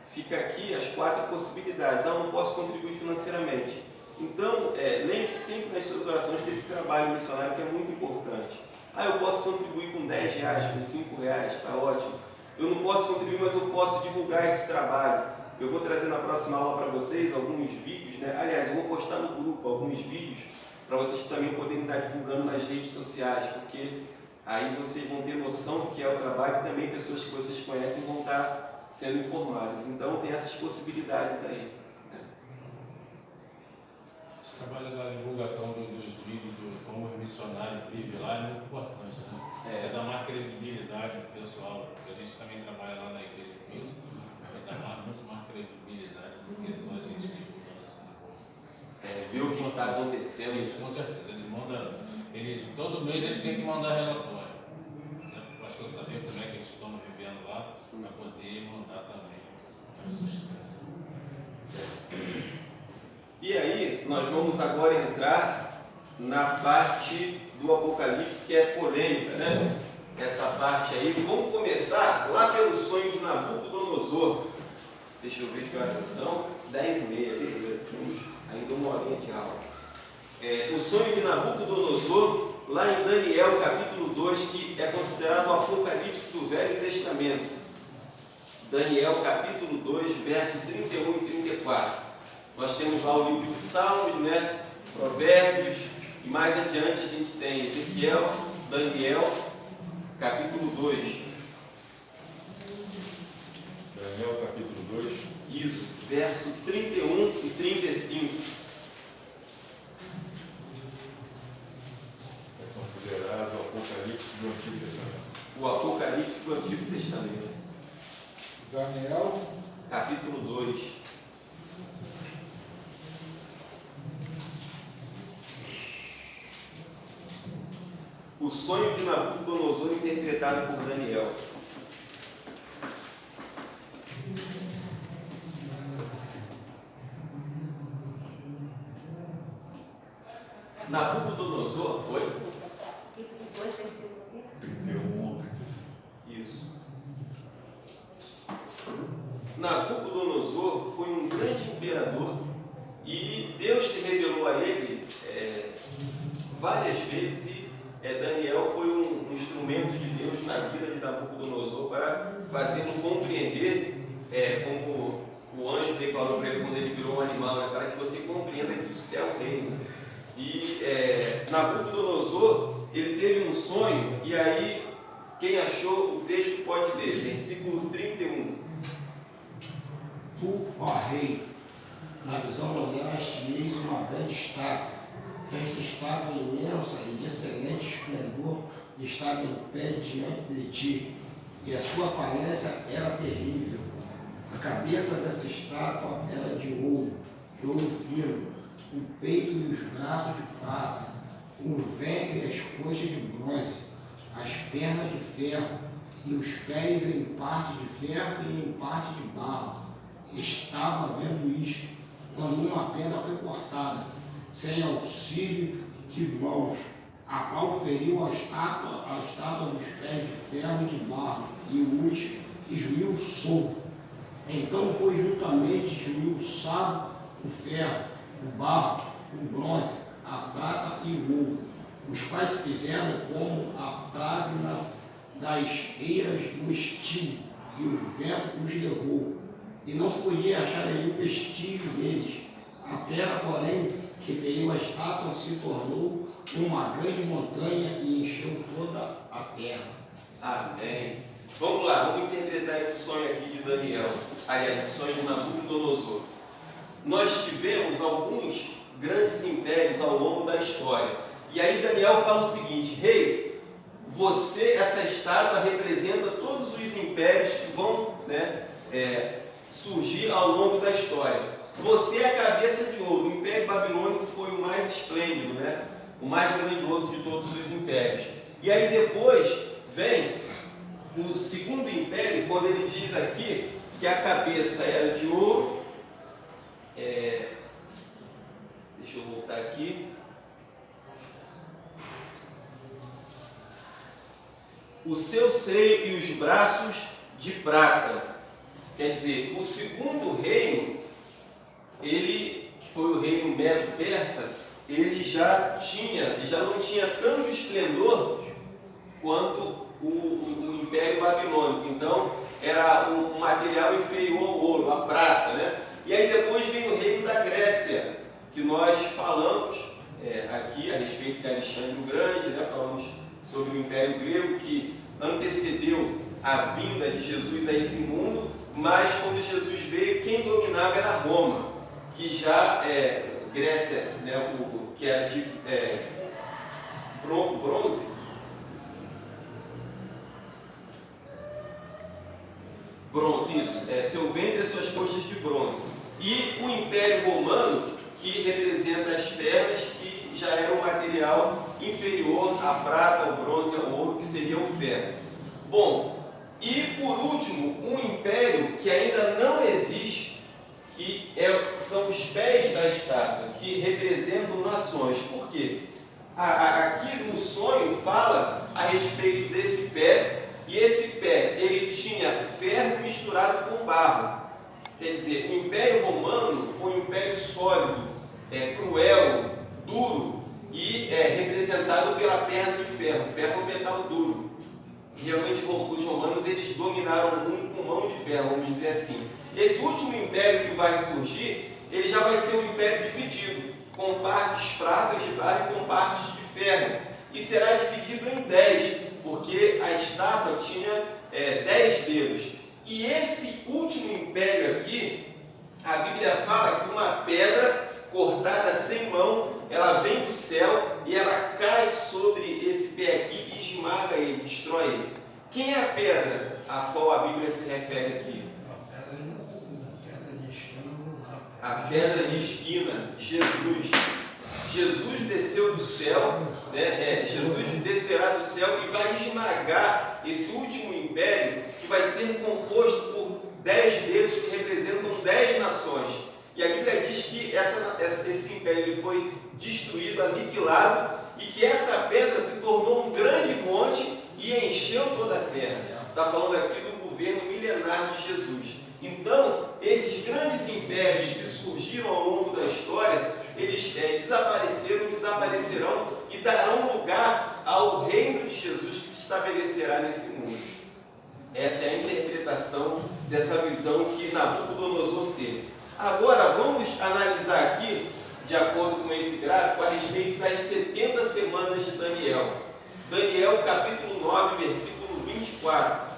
fica aqui as 4 possibilidades. Eu não posso contribuir financeiramente. Então, lembre-se sempre nas suas orações desse trabalho missionário, que é muito importante. Eu posso contribuir com R$10, com R$5, está ótimo. Eu não posso contribuir, mas eu posso divulgar esse trabalho. Eu vou trazer na próxima aula para vocês alguns vídeos, né? Aliás, eu vou postar no grupo alguns vídeos para vocês também poderem estar divulgando nas redes sociais, porque aí vocês vão ter noção do que é o trabalho e também pessoas que vocês conhecem vão estar sendo informadas. Então, tem essas possibilidades aí. Esse trabalho da divulgação dos vídeos do como o missionário vive lá é muito importante, né? Dá mais credibilidade pro pessoal, porque a gente também trabalha lá na igreja mesmo, dá muito mais credibilidade do que só a gente divulgando assim. Ver o que está acontecendo. Isso, com certeza. Todo mês eles têm que mandar relatório, né? Para o pastor saber como é que eles estão vivendo lá, para poder mandar também o sustento. E aí, nós vamos agora entrar na parte do Apocalipse que é polêmica, né? Essa parte aí. Vamos começar lá pelo sonho de Nabucodonosor. Deixa eu ver que horas são. 10h30, beleza. Temos ainda uma horinha de aula. O sonho de Nabucodonosor, lá em Daniel, capítulo 2, que é considerado o Apocalipse do Velho Testamento. Daniel, capítulo 2, verso 31 e 34. Nós temos lá o livro de Salmos, né? Provérbios, e mais adiante a gente tem Ezequiel, Daniel, capítulo 2. Daniel, capítulo 2. Isso, verso 31 e 35. É considerado o Apocalipse do Antigo Testamento. O Apocalipse do Antigo Testamento. Daniel, Capítulo 2. O sonho de Nabucodonosor interpretado por Daniel. Nabucodonosor, oi? Capítulo 2, versículo o quê? 31. Isso. Nabucodonosor foi um grande imperador e Deus se revelou a ele várias vezes e Daniel foi um instrumento de Deus na vida de Nabucodonosor para fazê-lo compreender, como o anjo declarou para ele quando ele virou um animal, né, para que você compreenda que o céu reina. E Nabucodonosor, ele teve um sonho, e aí quem achou o texto pode ler, versículo 31. Tu, ó rei, na visão olhaste e eis uma grande estátua. Esta estátua imensa e de excelente esplendor estava em pé diante de ti, e a sua aparência era terrível. A cabeça dessa estátua era de ouro fino, o peito e os braços de prata, o ventre e as coxas de bronze, as pernas de ferro, e os pés em parte de ferro e em parte de barro. Estava vendo isto, quando uma pedra foi cortada, sem auxílio de mãos, a qual feriu a estátua dos pés de ferro e de barro, e os esmiuçou. Então foi juntamente esmiuçado o ferro, o barro, o bronze, a prata e o ouro, os quais fizeram como a pragna das eiras do estio, e o vento os levou, e não se podia achar nenhum vestígio deles. A terra, porém, que feriu a estátua, se tornou uma grande montanha e encheu toda a terra. Amém. Vamos lá, vamos interpretar esse sonho aqui de Daniel. Aliás, esse sonho de Nabucodonosor. Nós tivemos alguns grandes impérios ao longo da história. E aí Daniel fala o seguinte: rei, essa estátua representa todos os impérios que vão, né, surgir ao longo da história. Você é a cabeça de ouro. O Império Babilônico foi o mais esplêndido, né? O mais grandioso de todos os impérios. E aí depois vem o segundo império, quando ele diz aqui que a cabeça era de ouro. Deixa eu voltar aqui. O seu seio e os braços de prata. Quer dizer, o segundo reino, que foi o reino Medo-Persa, ele já não tinha tanto esplendor quanto o Império Babilônico. Então, era um material inferior ao ouro, a prata, né? E aí depois vem o reino da Grécia, que nós falamos aqui a respeito de Alexandre o Grande, né? Falamos sobre o Império Grego, que antecedeu a vinda de Jesus a esse mundo, mas quando Jesus veio, quem dominava era Roma, que já Grécia, né? Que era de bronze. Bronze, isso. Seu ventre e suas coxas de bronze. E o Império Romano, que representa as pernas, que já era um material inferior à prata, ao bronze e ao ouro, que seria o ferro. Bom, e por último, um império que ainda não existe, que são os pés da estátua, que representam nações. Por quê? Aqui no sonho fala a respeito desse pé, e esse pé ele tinha ferro misturado com barro. Quer dizer, o Império Romano foi um império sólido, cruel, duro e representado pela perna de ferro. Ferro é um metal duro. Realmente os romanos eles dominaram o mundo com mão de ferro, vamos dizer assim. Esse último império que vai surgir, ele já vai ser um império dividido, com partes fracas de barro e com partes de ferro. E será dividido em 10, porque a estátua tinha 10 dedos. E esse último império aqui, a Bíblia fala que uma pedra cortada sem mão, ela vem do céu e ela cai sobre esse pé aqui e esmaga ele, destrói ele. Quem é a pedra a qual a Bíblia se refere aqui? A pedra de esquina, Jesus. Jesus desceu do céu, né? Jesus descerá do céu e vai esmagar esse último império, que vai ser composto por 10 dedos que representam 10 nações. E a Bíblia diz que esse império ele foi destruído, aniquilado, e que essa pedra se tornou um grande monte e encheu toda a terra. Está falando aqui do governo milenar de Jesus. Então, esses grandes impérios que surgiram ao longo da história, eles desaparecerão e darão lugar ao reino de Jesus que se estabelecerá nesse mundo. Essa é a interpretação dessa visão que Nabucodonosor teve. Agora, vamos analisar aqui, de acordo com esse gráfico, a respeito das 70 semanas de Daniel. Daniel, capítulo 9, versículo 24.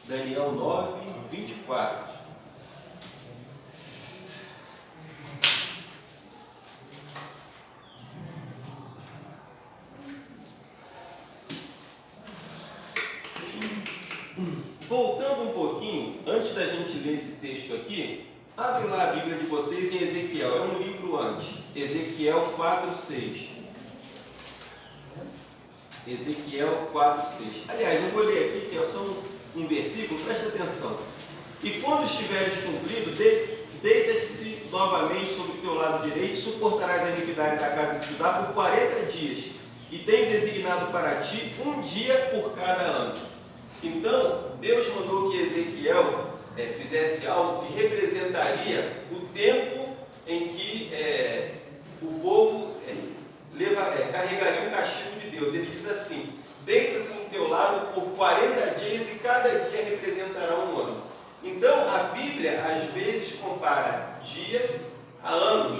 Daniel 9, 24. Voltando um pouquinho, antes da gente ler esse texto aqui, abre lá a Bíblia de vocês em Ezequiel, é um livro antes, Ezequiel 4:6. Ezequiel 4:6. Aliás, eu vou ler aqui, que é só um versículo, presta atenção. E quando estiveres cumprido, deita-te novamente sobre o teu lado direito, suportarás a iniquidade da casa de Judá por 40 dias, e tem designado para ti um dia por cada ano. Então, Deus mandou que Ezequiel fizesse algo que representaria o tempo em que o povo carregaria o castigo de Deus. Ele diz assim: deita-se no teu lado por 40 dias e cada dia representará um ano. Então, a Bíblia às vezes compara dias há anos.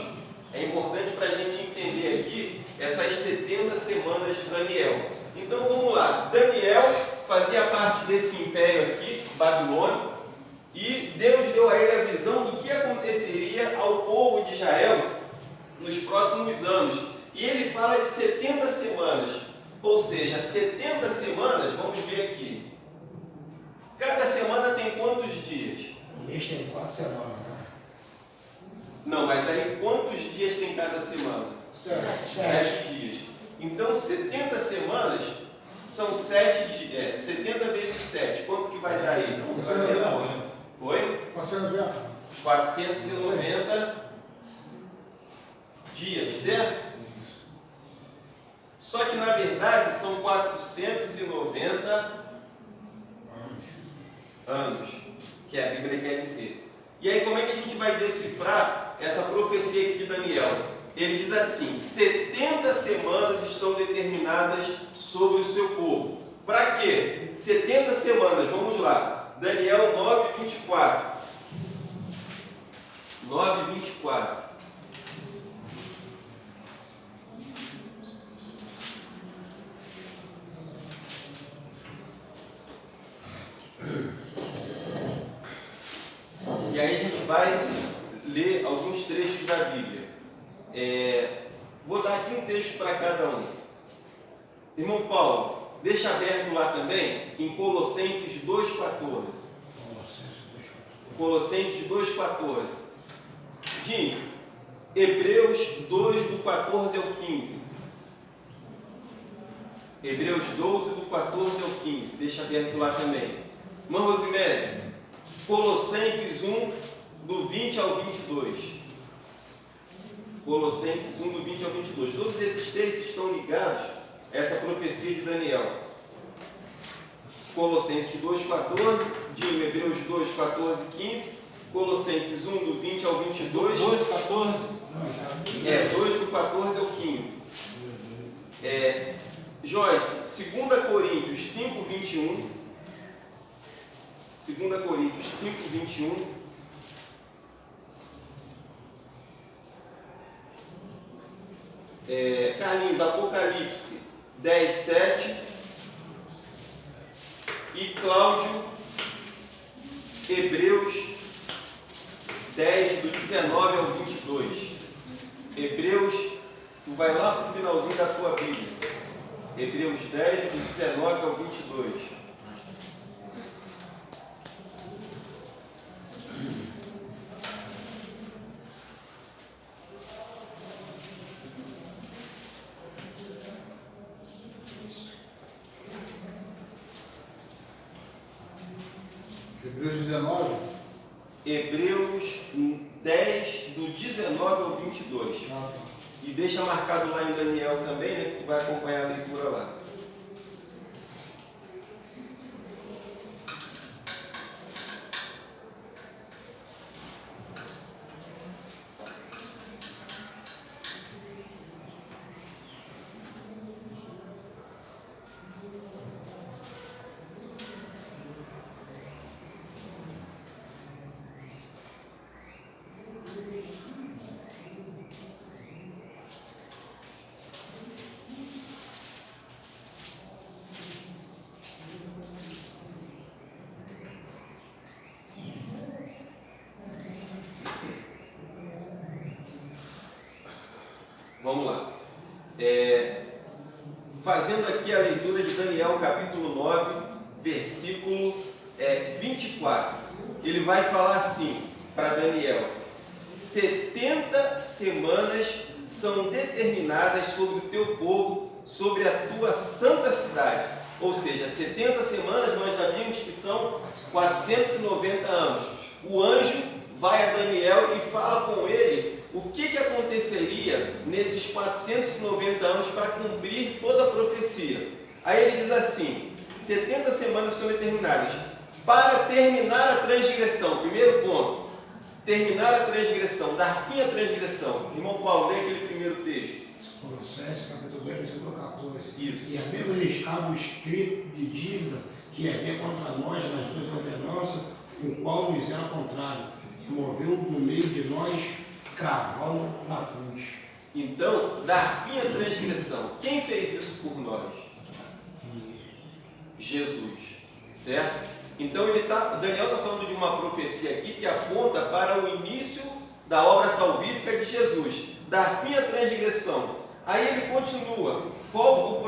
É importante para a gente entender aqui essas 70 semanas de Daniel. Então vamos lá, Daniel fazia parte desse império aqui, Babilônia, e Deus deu a ele a visão do que aconteceria ao povo de Israel nos próximos anos. E ele fala de 70 semanas, ou seja, 70 semanas, vamos ver aqui. Cada semana tem quantos dias? O mês tem 4 semanas, né? Não, mas aí quantos dias tem cada semana? 7 dias. Então 70 semanas são 7 dias, 70 vezes 7. Quanto que vai dar aí? Vamos fazer a conta. Oi? 490 dias, certo? Só que na verdade são 490 anos, que a Bíblia quer dizer. E aí como é que a gente vai decifrar essa profecia aqui de Daniel? Ele diz assim: 70 semanas estão determinadas sobre o seu povo. Para quê? 70 semanas, vamos lá. Daniel 9:24. 9:24. E aí a gente vai ler alguns trechos da Bíblia. Vou dar aqui um texto para cada um. Irmão Paulo, deixa aberto lá também em Colossenses 2,14. Colossenses 2,14. Jim, Hebreus 2, do 14 ao 15. Hebreus 12, do 14 ao 15. Deixa aberto lá também. Irmã Rosimere, Colossenses 1, do 20 ao 22. Colossenses 1, do 20 ao 22. Todos esses textos estão ligados a essa profecia de Daniel. Colossenses 2,14, de Hebreus 2, 14 e 15. Colossenses 1, do 20 ao 22. 2, 14? 2 do 14 ao 15. Joyce, 2 Coríntios 5, 21. 2 Coríntios 5, 21. Carlinhos, Apocalipse 10, 7. E Cláudio, Hebreus 10, do 19 ao 22. Hebreus, tu vai lá para o finalzinho da tua Bíblia. Hebreus 10, do 19 ao 22. Hebreus 19. Hebreus 10, do 19 ao 22. E deixa marcado lá em Daniel também, né, que tu vai acompanhar a leitura lá. Vamos lá. Fazendo aqui a leitura de Daniel, capítulo 9, versículo 24. Ele vai falar assim para Daniel: 70 semanas são determinadas sobre o teu povo, sobre a tua santa cidade. Ou seja, 70 semanas nós já vimos que são 490 anos. O anjo vai a Daniel e fala com ele o que aconteceria nesses 490 anos para cumprir toda a profecia. Aí ele diz assim: 70 semanas estão determinadas para terminar a transgressão. Primeiro ponto, terminar a transgressão, dar fim à transgressão. Irmão Paulo, lê aquele primeiro texto. Colossenses, capítulo 2, versículo 14. Isso. E havendo riscado o escrito de dívida que havia contra nós nas suas ordenanças, o qual nos era contrário, e moveu do meio de nós cravando na cruz. Então, dar fim à transgressão. Quem fez isso por nós? Jesus, certo? Então Daniel está falando de uma profecia aqui que aponta para o início da obra salvífica de Jesus, dar fim à transgressão. Aí ele continua. Qual a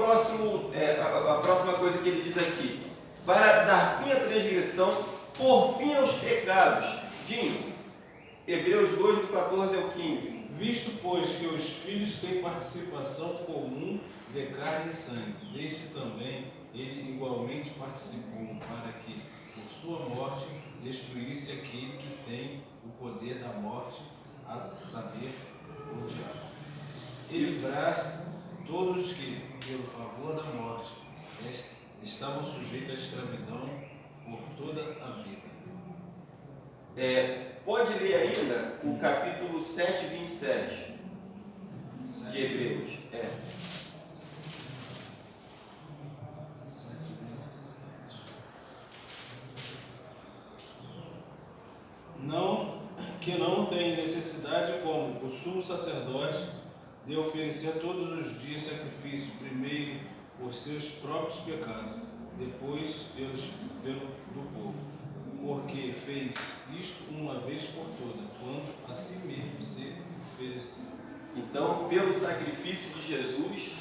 próxima coisa que ele diz aqui? Para dar fim à transgressão, por fim aos pecados. Dinho, Hebreus 2, do 14 ao 15. Visto, pois, que os filhos têm participação comum de carne e sangue, deste também ele igualmente participou, para que, por sua morte, destruísse aquele que tem o poder da morte, a saber, o diabo. E livrasse todos que, pelo favor da morte, estavam sujeitos à escravidão por toda a vida. Pode ler ainda o capítulo 7, 27 de Hebreus. 7:27. Que não tem necessidade, como o sumo sacerdote, de oferecer todos os dias sacrifício, primeiro por seus próprios pecados, depois pelo do povo, porque fez isto uma vez por todas, quando a si mesmo se ofereceu. Então, pelo sacrifício de Jesus,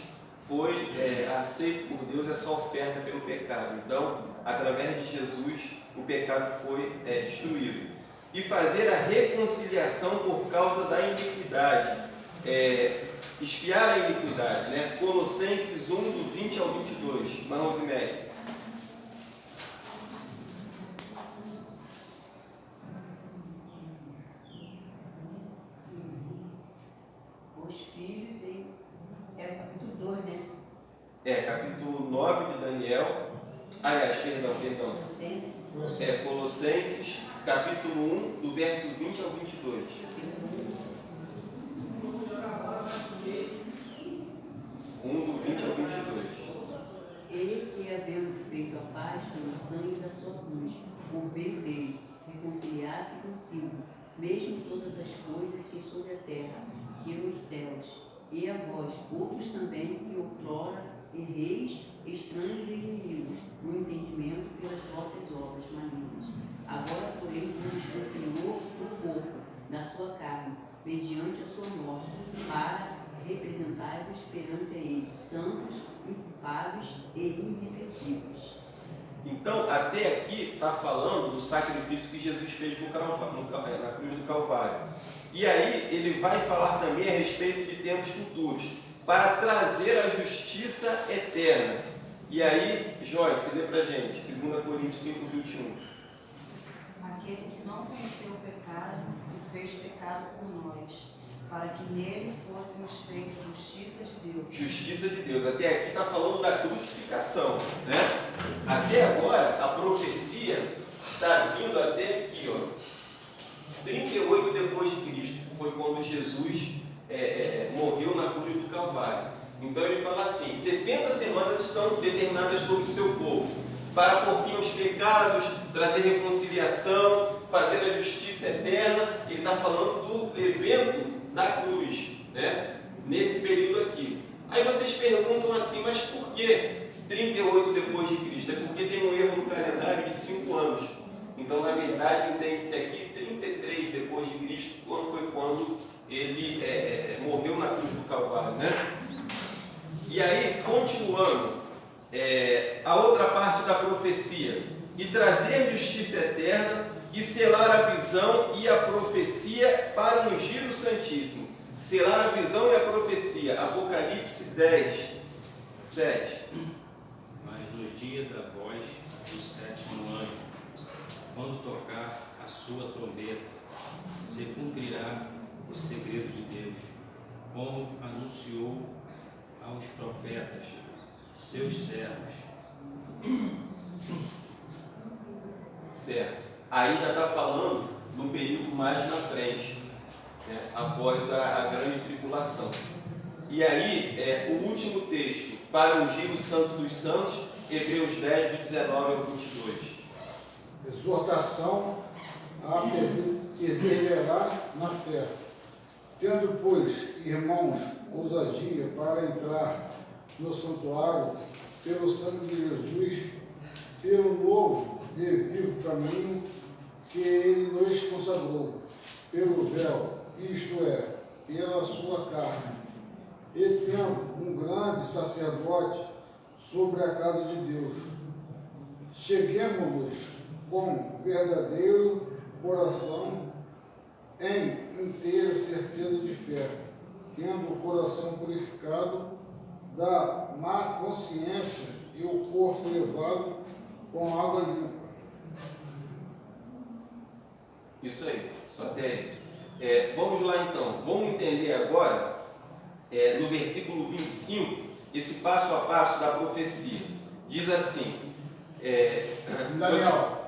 foi aceito por Deus essa oferta pelo pecado. Então, através de Jesus, o pecado foi destruído. E fazer a reconciliação por causa da iniquidade. Expiar a iniquidade, né? Colossenses 1, do 20 ao 22. Irmã Rosemary. Os filhos, é o capítulo 2, né? Capítulo 9 de Daniel. Aliás, perdão. Colossenses, capítulo 1, do verso 20 ao 22. Do 20 ao 22. Ele que, havendo feito a paz pelo sangue da sua cruz, por meio dele, reconciliasse consigo, mesmo todas as coisas que sobre a terra, que nos céus, e a vós, outros também, que outrora erreis, estranhos e inimigos, no entendimento pelas vossas obras malignas. Agora, porém, vos reconciliou o corpo da sua carne, mediante a sua morte, para representai-vos perante ele, santos, inculpáveis e irrepreensíveis. Então, até aqui está falando do sacrifício que Jesus fez na cruz do Calvário. E aí ele vai falar também a respeito de tempos futuros, para trazer a justiça eterna. E aí, Joyce, lê para a gente, 2 Coríntios 5, 21. Aquele que não conheceu o pecado, o fez pecado por nós, para que nele fôssemos feitos justiça de Deus. Justiça de Deus. Até aqui está falando da crucificação, né? Até agora, a profecia está vindo até aqui, 38 depois de Cristo, foi quando Jesus morreu na cruz do Calvário. Então ele fala assim: 70 semanas estão determinadas sobre o seu povo, para pôr fim aos pecados, trazer reconciliação, fazer a justiça eterna. Ele está falando do evento da cruz, né? Nesse período aqui. Aí vocês perguntam assim: mas por que 38 depois de Cristo? É porque tem um erro no calendário de 5 anos. Então, na verdade, entende-se aqui 33 depois de Cristo, quando ele morreu na cruz do Calvário, né? E aí, continuando, a outra parte da profecia: e trazer justiça eterna, e selar a visão e a profecia para ungir o Santíssimo. Selar a visão e a profecia. Apocalipse 10, 7. Mas nos dias da voz do sétimo anjo, quando tocar a sua trombeta, se cumprirá o segredo de Deus, como anunciou aos profetas, seus servos. Certo. Aí já está falando do período mais na frente, né, após a grande tribulação. E aí, o último texto, para ungir o Santo dos Santos, Hebreus 10, do 19 ao 22. Exortação a perseverar na fé, Tendo, pois, irmãos, ousadia para entrar no santuário, pelo sangue de Jesus, pelo novo e vivo caminho que ele nos consagrou, pelo véu, isto é, pela sua carne, e tendo um grande sacerdote sobre a casa de Deus, cheguemo-nos com verdadeiro coração em inteira certeza de fé, tendo o coração purificado da má consciência e o corpo levado com água limpa. Isso aí, só até aí. Vamos lá então, vamos entender agora, no versículo 25, esse passo a passo da profecia. Diz assim, Daniel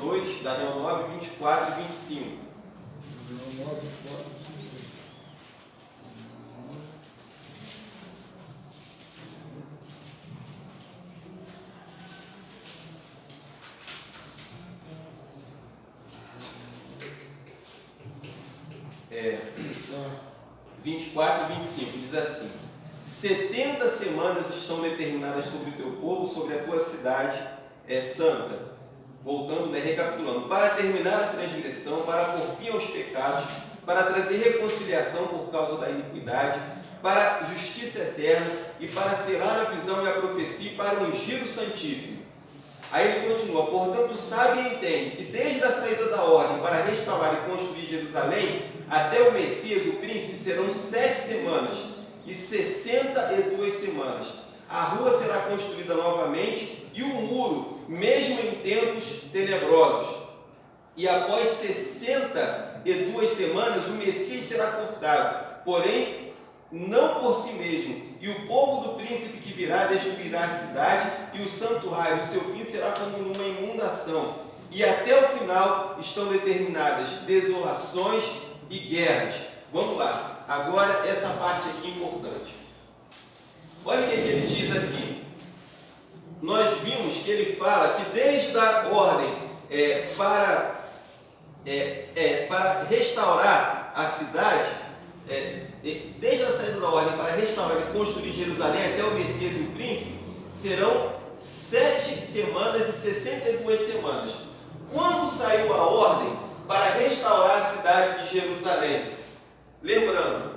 2, Daniel 9, 24 e 25. Daniel 9, 24, 24 e 25, diz assim: 70 semanas estão determinadas sobre o teu povo, sobre a tua cidade santa. Voltando, recapitulando: para terminar a transgressão, para pôr fim aos pecados, para trazer reconciliação por causa da iniquidade, para justiça eterna e para selar a visão e a profecia e para ungir o Santíssimo. Aí ele continua: portanto, sabe e entende que desde a saída da ordem para restaurar e construir Jerusalém até o Messias, o príncipe, serão 7 semanas e 62 semanas. A rua será construída novamente e o muro, mesmo em tempos tenebrosos. E após 62 semanas, o Messias será cortado, porém não por si mesmo. E o povo do príncipe que virá destruirá a cidade e o santuário. O seu fim será como uma inundação. E até o final estão determinadas desolações e guerras. Vamos lá. Agora essa parte aqui importante. Olha o que ele diz aqui. Nós vimos que ele fala que desde a ordem para restaurar a cidade, desde a saída da ordem para restaurar e construir Jerusalém até o Messias e o príncipe, serão 7 semanas e 62 semanas. Quando saiu a ordem para restaurar a cidade de Jerusalém? Lembrando,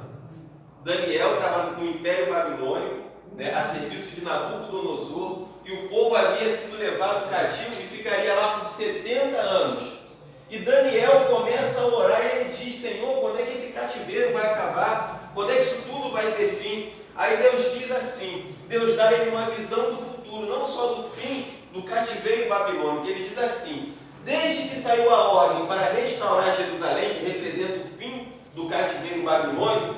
Daniel estava no Império Babilônico, a serviço de Nabucodonosor, e o povo havia sido levado cativo e ficaria lá por 70 anos. E Daniel começa a orar e ele diz: Senhor, quando é que esse cativeiro vai acabar? Quando é que isso tudo vai ter fim? Aí Deus diz assim, Deus dá a ele uma visão do futuro, não só do fim do cativeiro babilônico. Ele diz assim: desde que saiu a ordem para restaurar Jerusalém, que representa o fim do cativeiro babilônico,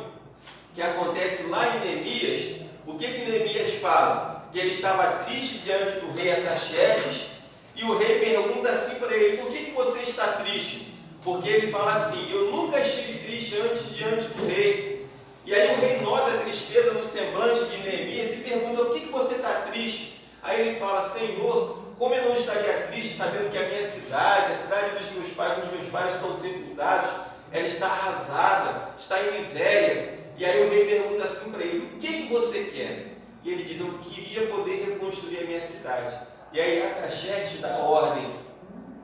que acontece lá em Neemias, o que Neemias fala? Que ele estava triste diante do rei Artaxerxes, e o rei pergunta assim para ele: por que você está triste? Porque ele fala assim: eu nunca estive triste antes diante do rei. E aí o rei nota a tristeza no semblante de Neemias e pergunta: por que você está triste? Aí ele fala: Senhor, como eu não estaria triste sabendo que a minha cidade, a cidade dos meus pais estão sepultados, ela está arrasada, está em miséria. E aí o rei pergunta assim para ele: o que você quer? E ele diz: eu queria poder reconstruir a minha cidade. E aí Artaxerxes dá ordem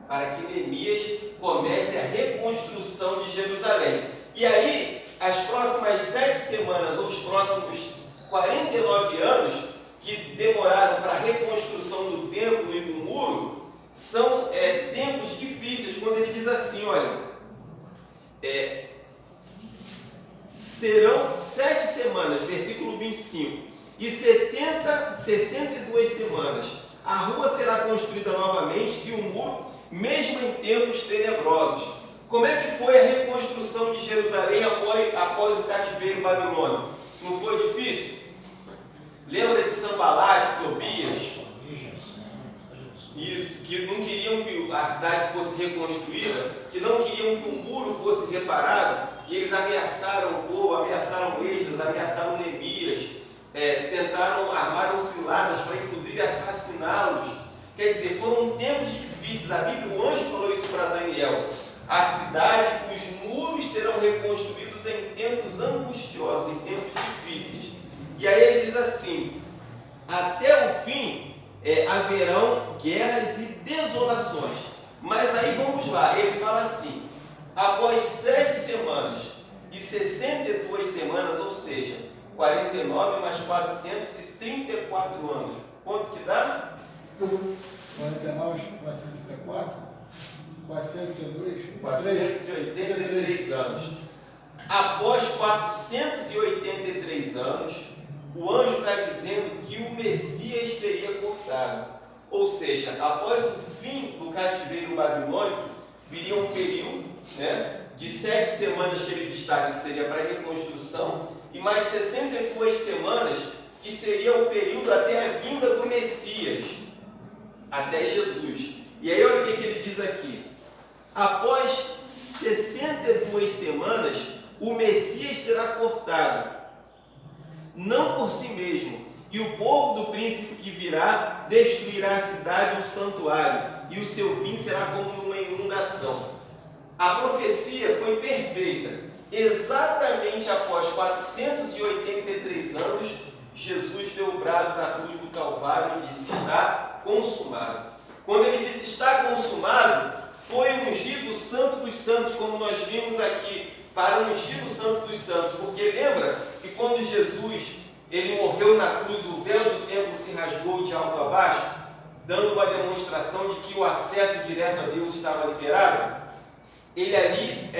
para que Neemias comece a reconstrução de Jerusalém. E aí, as próximas 7 semanas, ou os próximos 49 anos, que demoraram para a reconstrução do templo e do muro, são tempos difíceis, quando ele diz assim, olha, serão 7 semanas, versículo 25, e 62 semanas. A rua será construída novamente e o muro, mesmo em tempos tenebrosos. Como é que foi a reconstrução de Jerusalém após o cativeiro babilônico? Não foi difícil? Lembra de Sanbalate, Tobias? Isso, que não queriam que a cidade fosse reconstruída, que não queriam que o muro fosse reparado, e eles ameaçaram o povo, ameaçaram Esdras, ameaçaram Neemias, tentaram armar ciladas para inclusive assassiná-los. Quer dizer, foram tempos difíceis. A Bíblia, o anjo falou isso para Daniel. a cidade, os muros serão reconstruídos em tempos angustiosos, em tempos difíceis. E aí ele diz assim: até o fim haverão guerras e desolações. Mas aí vamos lá, ele fala assim: após 7 semanas e 62 semanas, ou seja, 49 mais 434 anos. Quanto que dá? 49 mais 34, 482, 483 anos. Após 483 anos, o anjo está dizendo que o Messias seria cortado. Ou seja, após o fim do cativeiro babilônico, viria um período, de 7 semanas que ele destaca que seria para a reconstrução, e mais 62 semanas que seria o período até a vinda do Messias, até Jesus. E aí olha o que ele diz aqui: após 62 semanas, o Messias será cortado, não por si mesmo, e o povo do príncipe que virá destruirá a cidade e o santuário, e o seu fim será como numa inundação. A profecia foi perfeita. Exatamente após 483 anos, Jesus deu o brado na cruz do Calvário e disse: está consumado. Quando ele disse está consumado, foi ungir o Santo dos Santos, como nós vimos aqui, para ungir o Santo dos Santos. Porque lembra que quando Jesus ele morreu na cruz, o véu do templo se rasgou de alto a baixo, dando uma demonstração de que o acesso direto a Deus estava liberado? Ele ali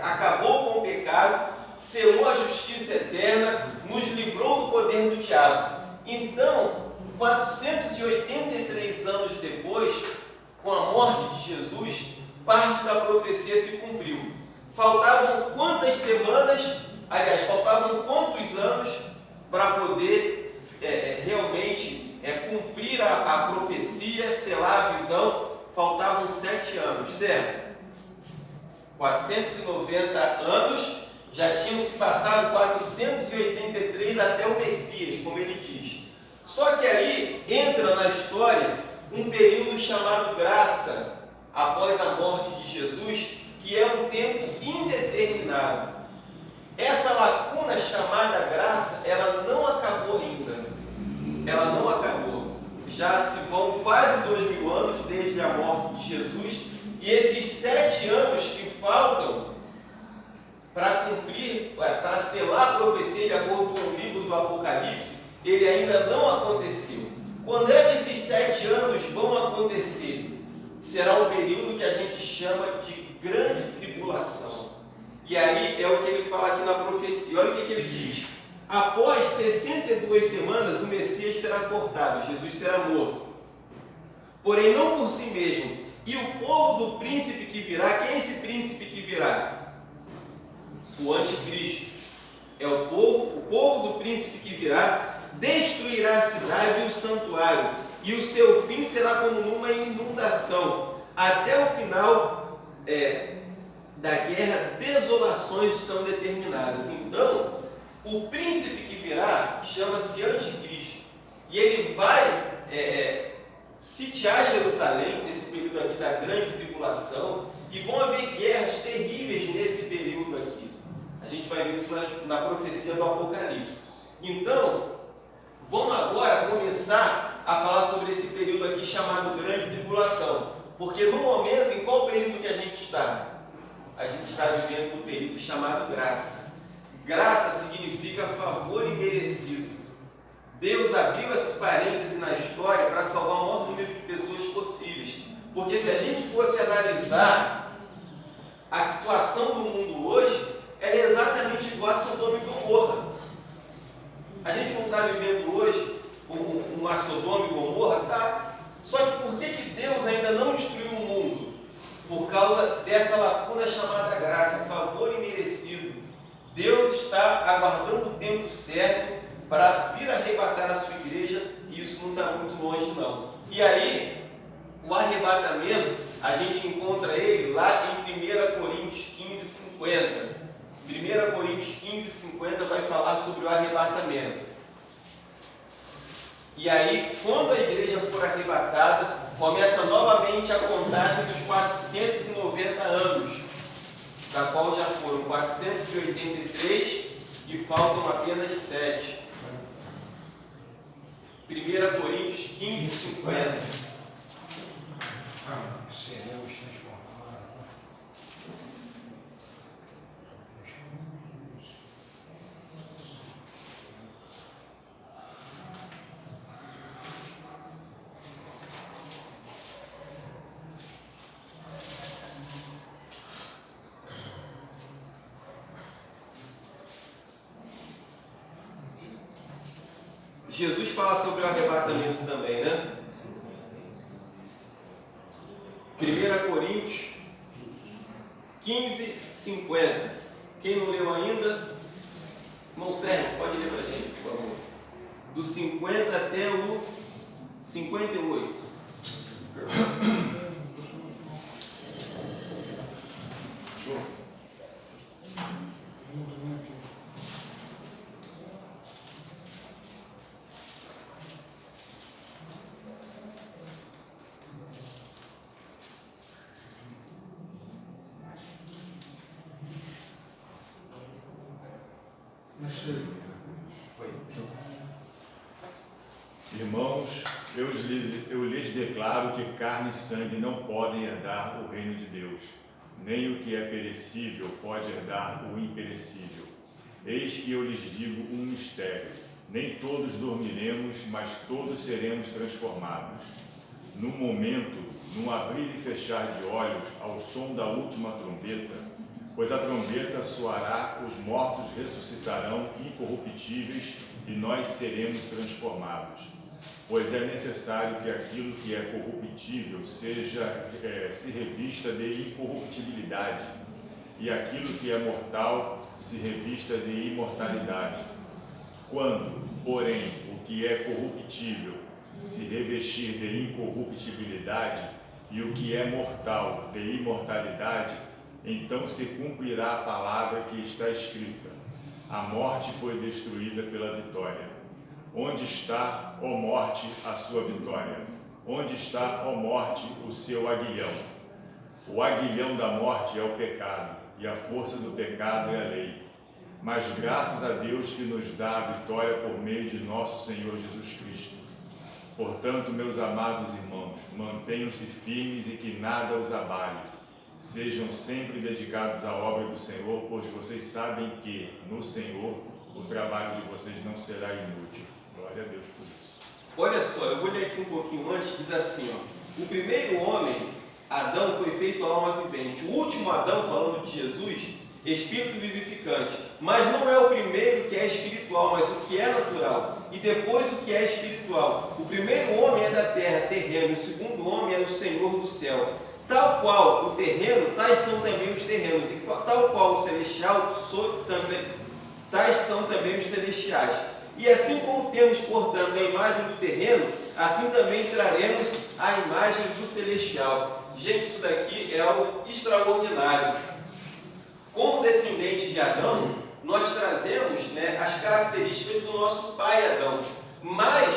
acabou com o pecado, selou a justiça eterna, nos livrou do poder do diabo. Então, 483 anos depois, com a morte de Jesus, parte da profecia se cumpriu. Faltavam quantas semanas, aliás, faltavam quantos anos para poder realmente cumprir a profecia, selar a visão? Faltavam 7 anos, certo? 490 anos, já tinham se passado 483 até o Messias, como ele diz. Só que aí entra na história um período chamado graça, após a morte de Jesus, que é um tempo indeterminado. Essa lacuna chamada graça, ela não acabou ainda. Ela não acabou. Já se vão quase 2000 anos desde a morte de Jesus, e esses 7 anos que faltam para cumprir, para selar a profecia de acordo com o livro do Apocalipse, ele ainda não aconteceu. Quando é que esses 7 anos vão acontecer? Será um período que a gente chama de grande tribulação. E aí é o que ele fala aqui na profecia. Olha o que ele diz: após 62 semanas o Messias será cortado, Jesus será morto, porém não por si mesmo. E o povo do príncipe que virá, quem é esse príncipe que virá? O anticristo. É o povo do príncipe que virá, destruirá a cidade e o santuário, e o seu fim será como numa inundação. Até o final da guerra, desolações estão determinadas. Então, o príncipe que virá chama-se anticristo, e ele vai sitiar Jerusalém nesse período aqui da grande tribulação, e vão haver guerras terríveis nesse período aqui. A gente vai ver isso na profecia do Apocalipse. Então, vamos agora começar a falar sobre esse período aqui chamado grande tribulação, porque no momento, em qual período que a gente está? A gente está vivendo um período chamado graça. Graça significa favor imerecido. Deus abriu esse parêntese na história para salvar o maior número de pessoas possíveis. Porque se a gente fosse analisar a situação do mundo hoje, ela é exatamente igual a Sodoma e Gomorra. A gente não está vivendo hoje uma Sodoma e Gomorra, tá? Só que por que Deus ainda não destruiu o mundo? Por causa dessa lacuna chamada graça, favor imerecido. Deus está aguardando o tempo certo para vir arrebatar a sua igreja, e isso não está muito longe não. E aí, o arrebatamento, a gente encontra ele lá em 1 Coríntios 15, 50. 1 Coríntios 15, 50 vai falar sobre o arrebatamento. E aí, quando a igreja for arrebatada, começa novamente a contagem dos 490 anos, da qual já foram 483 e faltam apenas 7. 1 Coríntios 15, 50. Seremos transformados. Jesus fala sobre o arrebatamento também, né? 1 Coríntios 15, 50. Quem não leu ainda, irmão Sérgio, pode ler para a gente, por favor. Do 50 até o 58. Show. Irmãos, eu lhes declaro que carne e sangue não podem herdar o reino de Deus, nem o que é perecível pode herdar o imperecível. Eis que eu lhes digo um mistério: nem todos dormiremos, mas todos seremos transformados. No momento, num abrir e fechar de olhos, ao som da última trombeta, pois a trombeta soará, os mortos ressuscitarão incorruptíveis e nós seremos transformados. Pois é necessário que aquilo que é corruptível se revista de incorruptibilidade, e aquilo que é mortal se revista de imortalidade. Quando, porém, o que é corruptível se revestir de incorruptibilidade e o que é mortal de imortalidade, então se cumprirá a palavra que está escrita: a morte foi destruída pela vitória. Onde está, ó morte, a sua vitória? Onde está, ó morte, o seu aguilhão? O aguilhão da morte é o pecado, e a força do pecado é a lei. Mas graças a Deus que nos dá a vitória por meio de nosso Senhor Jesus Cristo. Portanto, meus amados irmãos, mantenham-se firmes e que nada os abale. Sejam sempre dedicados à obra do Senhor, pois vocês sabem que, no Senhor, o trabalho de vocês não será inútil. Glória a Deus por isso. Olha só, eu vou ler aqui um pouquinho antes, diz assim, ó: o primeiro homem, Adão, foi feito alma vivente. O último Adão, falando de Jesus, espírito vivificante. Mas não é o primeiro que é espiritual, mas o que é natural. E depois o que é espiritual. O primeiro homem é da terra, terreno. O segundo homem é do Senhor do céu. Tal qual o terreno, tais são também os terrenos. E tal qual o celestial, tais são também os celestiais. E assim como temos, portanto, a imagem do terreno, assim também traremos a imagem do celestial. Gente, isso daqui é algo extraordinário. Como descendente de Adão, nós trazemos, né, as características do nosso pai Adão. Mas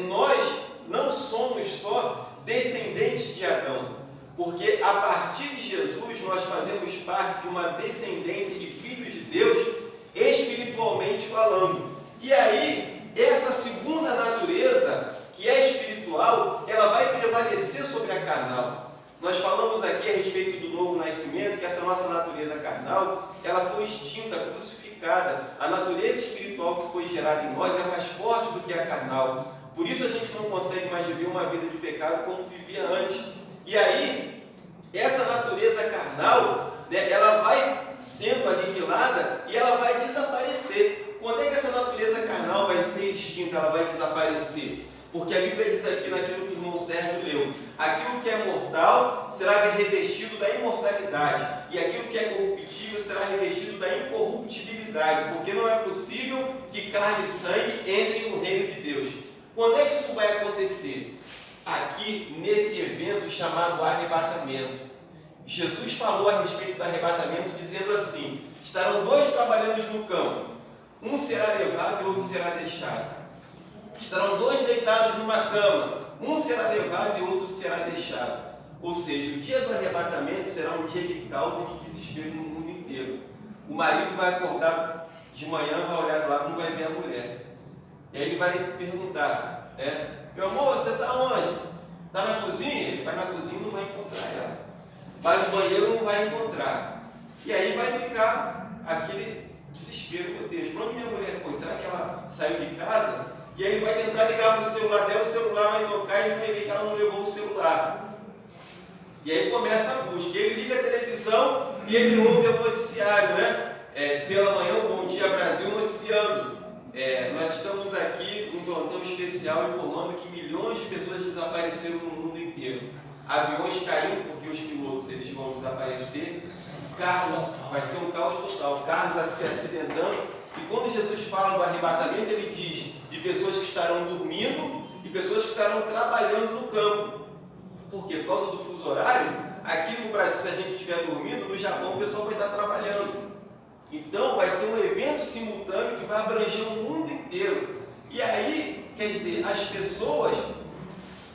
nós não somos só descendentes de Adão, porque a partir de Jesus nós fazemos parte de uma descendência de filhos de Deus, espiritualmente falando. E aí, essa segunda natureza, que é espiritual, ela vai prevalecer sobre a carnal. Nós falamos aqui a respeito do novo nascimento, que essa nossa natureza carnal, ela foi extinta, crucificada. A natureza espiritual que foi gerada em nós é mais forte do que a carnal. Por isso a gente não consegue mais viver uma vida de pecado como vivia antes. E aí, essa natureza carnal, né, ela vai sendo aniquilada e ela vai desaparecer. Quando é que essa natureza carnal vai ser extinta, ela vai desaparecer? Porque a Bíblia diz aqui naquilo que o irmão Sérgio leu: aquilo que é mortal será revestido da imortalidade, e aquilo que é corruptível será revestido da incorruptibilidade, porque não é possível que carne e sangue entrem no reino de Deus. Quando é que isso vai acontecer? Aqui nesse evento chamado arrebatamento. Jesus falou a respeito do arrebatamento dizendo assim: estarão dois trabalhando no campo, um será levado e outro será deixado. Estarão dois deitados deitados numa cama, um será levado e outro será deixado. Ou seja, o dia do arrebatamento será um dia de caos e de desespero no mundo inteiro. O marido vai acordar de manhã, vai olhar do lado e não vai ver a mulher. E aí ele vai perguntar, meu amor, você está onde? Está na cozinha? Ele vai na cozinha e não vai encontrar ela. Vai no banheiro e não vai encontrar. E aí vai ficar aquele desespero, meu Deus, para onde minha mulher foi? Será que ela saiu de casa? E aí ele vai tentar ligar para o celular dela, o celular vai tocar e ele vai ver que ela não levou o celular. E aí começa a busca. Ele liga a televisão e ele ouve o noticiário, né? Pela manhã, o Bom Dia Brasil noticiando. Nós estamos aqui num plantão especial informando que milhões de pessoas desapareceram no mundo inteiro. Aviões caindo porque os pilotos eles vão desaparecer. Carros, vai ser um caos total. Carros se acidentando. E quando Jesus fala do arrebatamento, ele diz de pessoas que estarão dormindo e pessoas que estarão trabalhando no campo. Por quê? Por causa do fuso horário, aqui no Brasil, se a gente estiver dormindo, no Japão o pessoal vai estar trabalhando. Então vai ser um evento simultâneo que vai abranger o mundo inteiro. E aí, quer dizer, as pessoas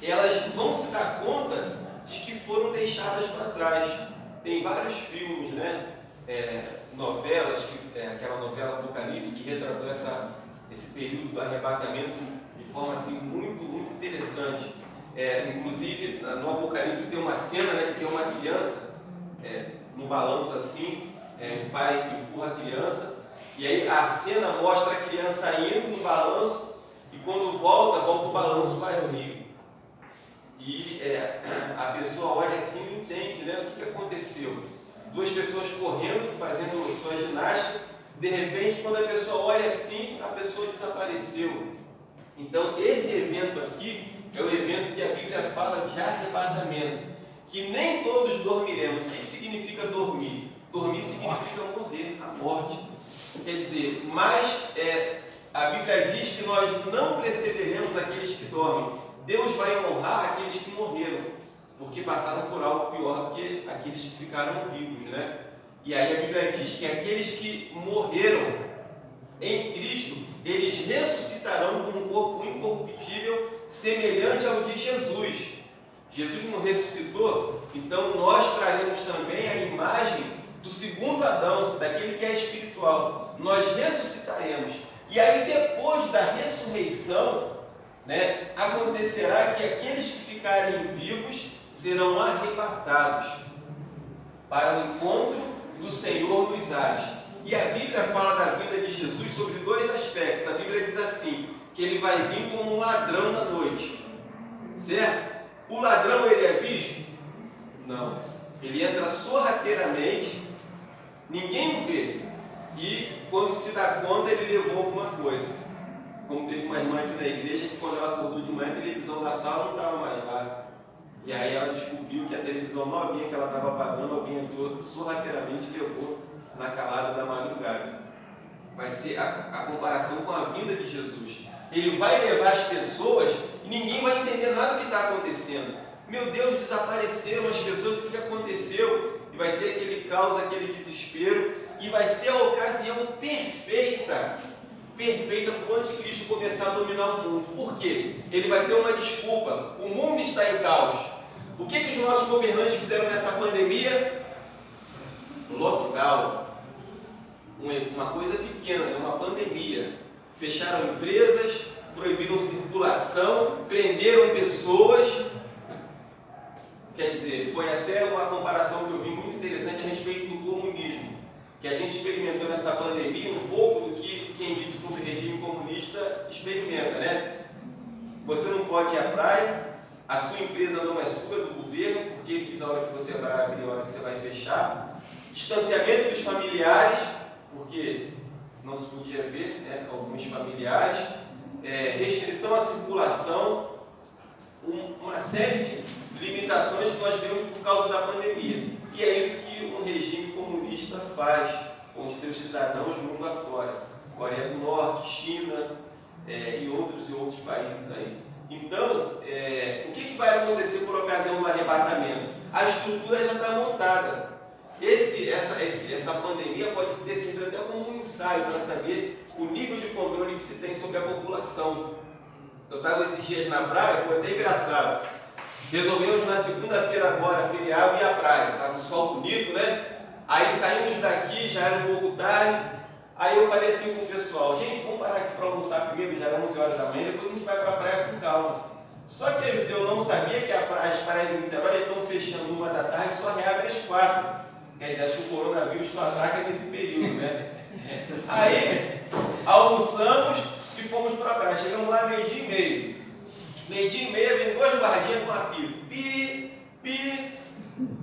elas vão se dar conta de que foram deixadas para trás. Tem vários filmes, né? Novelas, aquela novela Apocalipse, que retratou esse período do arrebatamento de forma assim, muito, muito interessante. Inclusive, no Apocalipse tem uma cena, né, que tem uma criança no balanço assim, o pai empurra a criança, e aí a cena mostra a criança indo no balanço, e quando volta o balanço vazio. E a pessoa olha assim e não entende, né, o que aconteceu. Duas pessoas correndo, fazendo sua ginástica, de repente, quando a pessoa olha assim, a pessoa desapareceu. Então, esse evento aqui é o evento que a Bíblia fala de arrebatamento, que nem todos dormiremos. O que significa dormir? Dormir significa morrer, a morte. Quer dizer, mas a Bíblia diz que nós não precederemos aqueles que dormem. Deus vai honrar aqueles que morreram, porque passaram por algo pior do que aqueles que ficaram vivos, né? E aí a Bíblia diz que aqueles que morreram em Cristo, eles ressuscitarão com um corpo incorruptível, semelhante ao de Jesus. Jesus não ressuscitou, então nós traremos também a imagem do segundo Adão, daquele que é espiritual. Nós ressuscitaremos. E aí depois da ressurreição, né, acontecerá que aqueles que ficarem vivos serão arrebatados para o encontro do Senhor nos ares. E a Bíblia fala da vinda de Jesus sobre dois aspectos. A Bíblia diz assim, que ele vai vir como um ladrão da noite. Certo? O ladrão, ele é visto? Não. Ele entra sorrateiramente, ninguém o vê. E quando se dá conta, ele levou alguma coisa. Como teve uma irmã aqui na igreja que quando ela acordou de manhã, a televisão da sala não estava mais lá. E aí ela descobriu que a televisão novinha que ela estava pagando, alguém entrou sorrateiramente e levou na calada da madrugada. Vai ser a comparação com a vinda de Jesus. Ele vai levar as pessoas e ninguém vai entender nada do que está acontecendo. Meu Deus, desapareceram as pessoas, o que aconteceu? E vai ser aquele caos, aquele desespero, e vai ser a ocasião perfeita para o anticristo começar a dominar o mundo. Por quê? Ele vai ter uma desculpa. O mundo está em caos. O que os nossos governantes fizeram nessa pandemia? Lockdown. Uma coisa pequena, uma pandemia. Fecharam empresas, proibiram circulação, prenderam pessoas. Quer dizer, foi até uma comparação que eu vi muito interessante a respeito do comunismo, que a gente experimentou nessa pandemia um pouco do que quem vive sob regime comunista experimenta, né? Você não pode ir à praia, a sua empresa não é sua, é do governo, porque ele diz a hora que você vai abrir, a hora que você vai fechar. Distanciamento dos familiares, porque não se podia ver, né, alguns familiares. Restrição à circulação, uma série de limitações que nós vemos por causa da pandemia. E é isso que um regime comunista faz com os seus cidadãos mundo afora. Coreia do Norte, China e outros países aí. Então, o que vai acontecer por ocasião do arrebatamento? A estrutura já está montada. Essa pandemia pode ter sido até como um ensaio para saber o nível de controle que se tem sobre a população. Eu estava esses dias na praia, foi até engraçado. Resolvemos na segunda-feira agora, feriado, ir à praia. Estava um sol bonito, né? Aí saímos daqui, já era um pouco tarde. Aí eu falei assim com o pessoal, gente, vamos parar aqui para almoçar primeiro, já era 11 horas da manhã, depois a gente vai para a praia com calma. Só que eu não sabia que as praias em Niterói já estão fechando 1 da tarde e só reabre às 4. Quer dizer, acho que o coronavírus só ataca nesse período, né? Aí, almoçamos e fomos para a praia. Chegamos lá 12h30. 12h30, vem 2 guardinhas com apito. Pi, pi,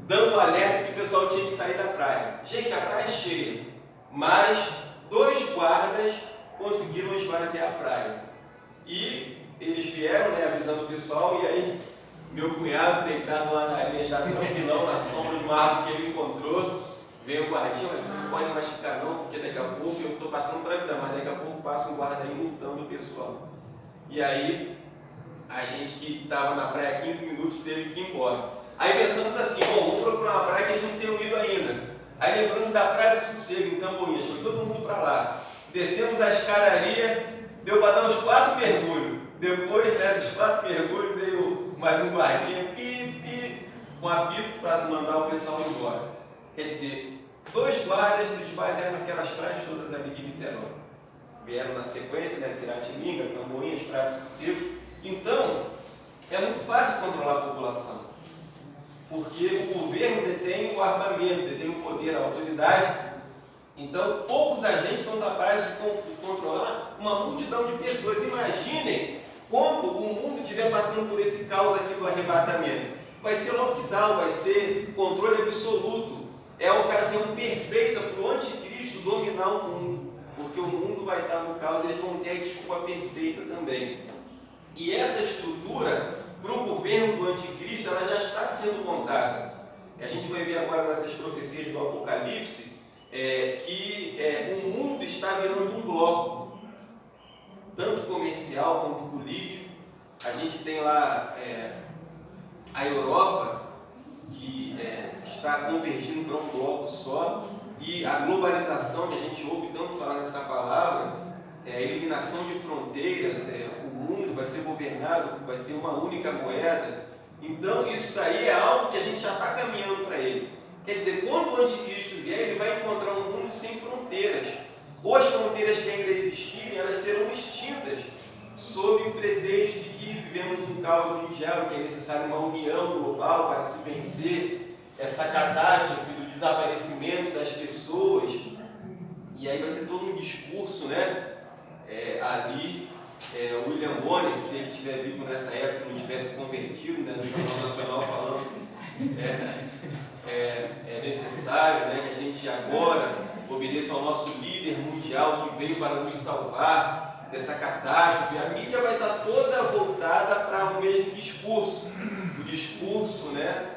dando um alerta que o pessoal tinha que sair da praia. Gente, a praia é cheia, mas 2 guardas conseguiram esvaziar a praia. E eles vieram, né, avisando o pessoal, e aí meu cunhado deitado lá na areia, já tranquilão, na sombra de uma árvore que ele encontrou, veio o guardinha, mas você não pode mais ficar não, porque daqui a pouco, eu estou passando para avisar, mas daqui a pouco passa um guarda aí multando o pessoal. E aí, a gente que estava na praia 15 minutos teve que ir embora. Aí pensamos assim, bom, vamos procurar uma praia que a gente não tem ido ainda. Aí lembramos da Praia do Sossego, em Camboinhas, foi todo mundo para lá. Descemos a escadaria, deu para dar uns 4 mergulhos. Depois, né, dos 4 mergulhos, veio mais um guardinha, pi, com apito para mandar o pessoal embora. Quer dizer, 2 guardas se esvaziaram aquelas praias todas ali de Niterói. Vieram na sequência, né, Piratininga, Camboinhas, Praia do Sossego. Então, é muito fácil controlar a população, porque o governo detém o armamento, detém o poder, a autoridade. Então, poucos agentes são capazes de controlar uma multidão de pessoas. Imaginem quando o mundo estiver passando por esse caos aqui do arrebatamento. Vai ser lockdown, vai ser controle absoluto. É a ocasião perfeita para o anticristo dominar o mundo, porque o mundo vai estar no caos e eles vão ter a desculpa perfeita também. E essa estrutura, para o governo do anticristo, ela já está sendo montada. A gente vai ver agora nessas profecias do Apocalipse que o mundo está virando um bloco, tanto comercial quanto político. A gente tem lá a Europa, que está convergindo para um bloco só, e a globalização, que a gente ouve tanto falar nessa palavra, a eliminação de fronteiras, o mundo vai ser governado, vai ter uma única moeda. Então isso daí é algo que a gente já está caminhando para ele. Quer dizer, quando o anticristo vier, ele vai encontrar um mundo sem fronteiras. Ou as fronteiras que ainda existirem, elas serão extintas, sob o pretexto de que vivemos um caos mundial, que é necessário uma união global para se vencer essa catástrofe do desaparecimento das pessoas. E aí vai ter todo um discurso, né? William Bonner, se ele estiver vivo nessa época, não tivesse convertido, né, no Jornal Nacional falando é necessário, né, que a gente agora obedeça ao nosso líder mundial que veio para nos salvar dessa catástrofe. A mídia vai estar toda voltada para o mesmo discurso, o discurso, né,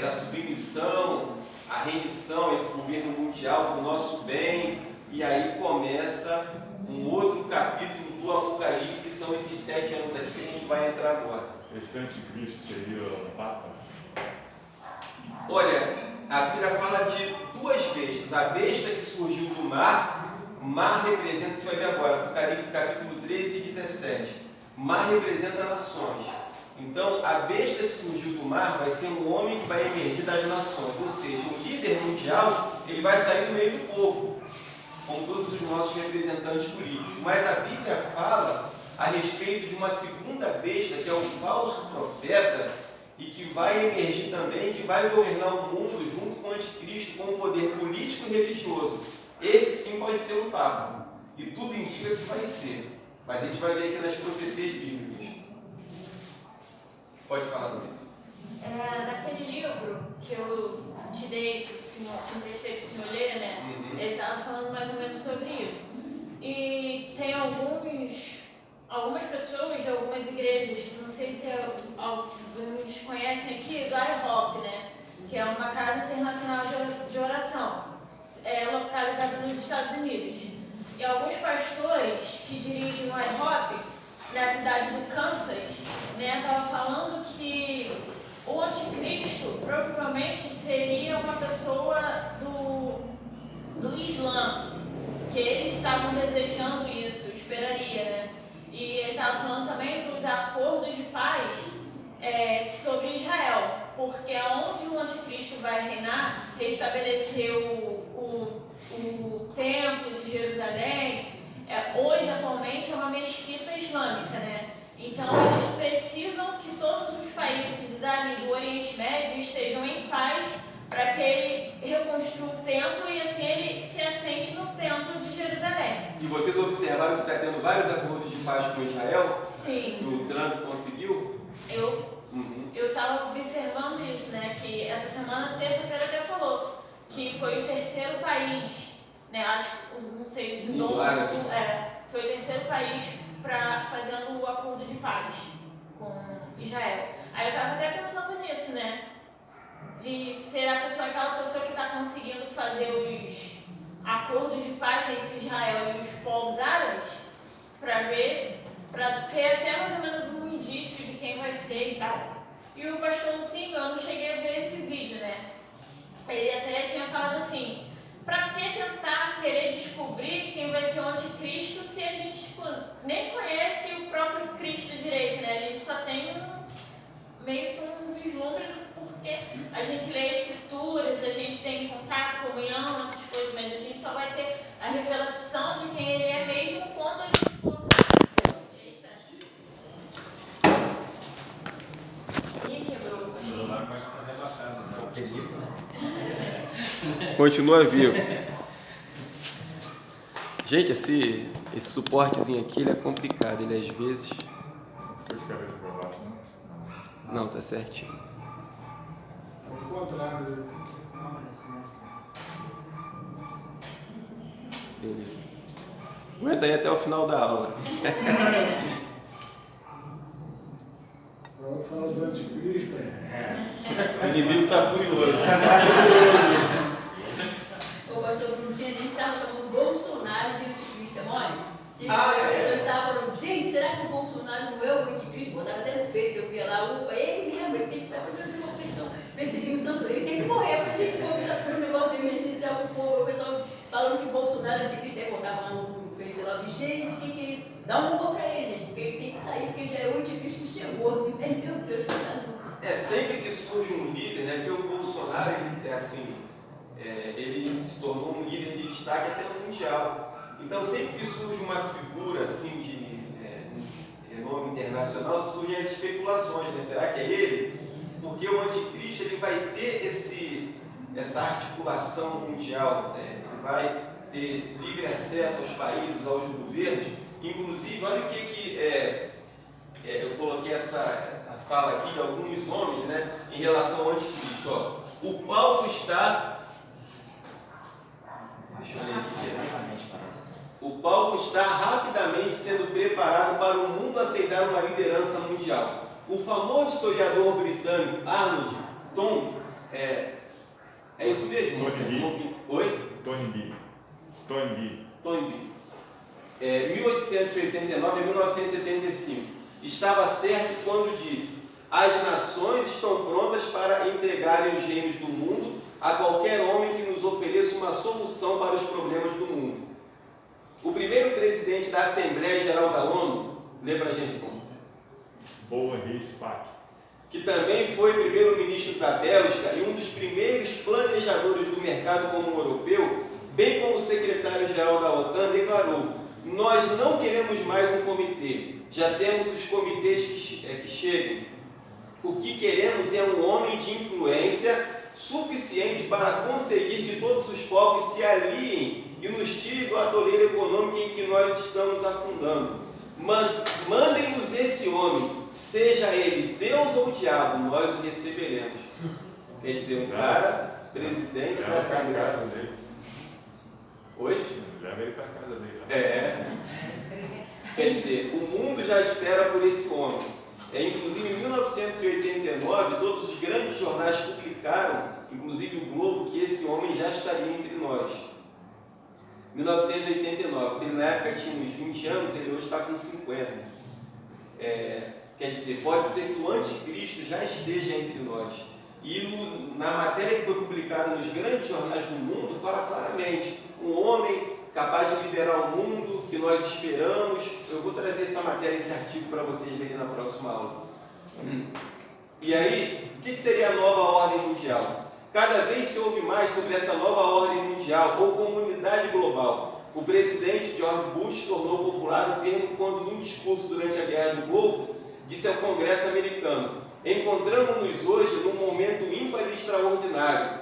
da submissão, a rendição a esse governo mundial para o nosso bem. E aí começa um outro capítulo do Apocalipse, que são esses 7 anos aqui que a gente vai entrar agora. Esse anticristo seria o Papa? Olha, a Bíblia fala de 2 bestas. A besta que surgiu do mar, mar representa, que vai ver agora, Apocalipse capítulo 13 e 17. Mar representa nações. Então, a besta que surgiu do mar vai ser um homem que vai emergir das nações. Ou seja, o líder mundial, ele vai sair do meio do povo, com todos os nossos representantes políticos. Mas a Bíblia fala a respeito de uma segunda besta, que é o falso profeta, e que vai emergir também, que vai governar o mundo junto com o anticristo, com o poder político e religioso. Esse sim pode ser o Papa. E tudo indica que vai ser. Mas a gente vai ver aqui nas profecias bíblicas. Pode falar, Luiz. Naquele livro que eu te emprestei para o senhor ler, né? Ele estava falando mais ou menos sobre isso. E tem algumas pessoas de algumas igrejas, não sei se alguns conhecem aqui, do IHOP, né? Que é uma casa internacional de oração, localizada nos Estados Unidos. E alguns pastores que dirigem o IHOP, na cidade do Kansas, né, estavam falando que o anticristo provavelmente seria uma pessoa do Islã, que eles estavam desejando isso, esperaria, né? E ele estava falando também para usar vai reinar, restabeleceu o templo de Jerusalém, hoje, atualmente, é uma mesquita islâmica, né? Então, eles precisam que todos os países dali do Oriente Médio estejam em paz para que ele reconstrua o templo e assim ele se assente no templo de Jerusalém. E vocês observaram que está tendo vários acordos de paz com Israel? Sim. Que o Trump conseguiu? Eu estava observando isso, né? Que essa semana, terça-feira, até falou que foi o terceiro país, né? Acho que, não sei, os indômitos, foi o terceiro país fazendo o acordo de paz com Israel. Aí eu estava até pensando nisso, né? De ser aquela pessoa que está conseguindo fazer os acordos de paz entre Israel e os povos árabes, para ter até mais ou menos um indício de quem vai ser e tal. E o pastor Lucinho, eu não cheguei a ver esse vídeo, né? Ele até tinha falado assim, para que tentar querer descobrir quem vai ser o anticristo se a gente nem conhece o próprio Cristo direito, né? A gente só tem meio que um vislumbre do porquê. A gente lê escrituras, a gente tem contato, comunhão, essas coisas, mas a gente só vai ter a revelação de quem ele é mesmo quando a gente for. Eita. Ih, quebrou. O celular pode ficar rebaixado, né? Continua vivo. Gente, esse suportezinho aqui ele é complicado, ele às vezes... Foi de cabeça para baixo, não? Não, tá certinho. Ao contrário. Beleza. Aguenta aí até o final da aula. Só vai falar do anticristo. O inimigo tá curioso. O pastor Brutinho, a gente estava chamando o Bolsonaro de anticristo, é mole? Ah, é? A pessoa estava falando, gente, será que o Bolsonaro não é o anticristo? Botava até no Face, eu via lá, opa, ele mesmo, ele tem que sair para uma questão. Perseguindo tanto ele, tem que morrer, pra gente convidar para um negócio emergencial com o povo, o pessoal falando que o Bolsonaro é anticristo, aí botava lá no Face, lá, gente, o que é isso? Dá um gol para ele, gente, porque ele tem que sair, porque já é o anticristo que chegou. Meu Deus, coitado. Sempre que surge um líder, né? Porque o Bolsonaro, ele se tornou um líder de destaque até no mundial. Então, sempre que surge uma figura assim de renome internacional, surgem as especulações, né? Será que é ele? Porque o anticristo ele vai ter essa articulação mundial, né? Ele vai ter livre acesso aos países, aos governos. Inclusive, olha o que eu coloquei a fala aqui de alguns homens, né? Em relação ao anticristo. Ó. O palco está... Deixa eu ler aqui. O palco está rapidamente sendo preparado para o mundo aceitar uma liderança mundial. O famoso historiador britânico Arnold Tom, é isso mesmo? Oi? Tony B. 1889 a 1975. Estava certo quando disse: as nações estão prontas para entregarem os reinos do mundo a qualquer homem que nos ofereça uma solução para os problemas do mundo. O primeiro presidente da Assembleia Geral da ONU, lembra a gente como? Boa Reis-Pac. Que também foi primeiro-ministro da Bélgica e um dos primeiros planejadores do mercado comum europeu, bem como secretário-geral da OTAN, declarou: nós não queremos mais um comitê, já temos os comitês que chegam. O que queremos é um homem de influência suficiente para conseguir que todos os povos se aliem e nos tirem do atoleiro econômico em que nós estamos afundando. Mandem-nos esse homem, seja ele Deus ou diabo, nós o receberemos. Quer dizer, um cara, presidente da Assembleia. Oi? Leva ele para a casa dele. Quer dizer, o mundo já espera por esse homem. Inclusive, em 1989, todos os grandes jornais publicaram, inclusive o Globo, que esse homem já estaria entre nós. 1989, se ele na época tinha uns 20 anos, ele hoje está com 50. Quer dizer, pode ser que o anticristo já esteja entre nós. E na matéria que foi publicada nos grandes jornais do mundo, fala claramente: um homem capaz de liderar o mundo, que nós esperamos. Eu vou trazer essa matéria, esse artigo para vocês lerem na próxima aula. E aí, o que seria a nova ordem mundial? Cada vez se ouve mais sobre essa nova ordem mundial ou comunidade global. O presidente George Bush tornou popular o termo quando, num discurso durante a Guerra do Golfo, disse ao Congresso americano: encontramos-nos hoje num momento ímpar e extraordinário.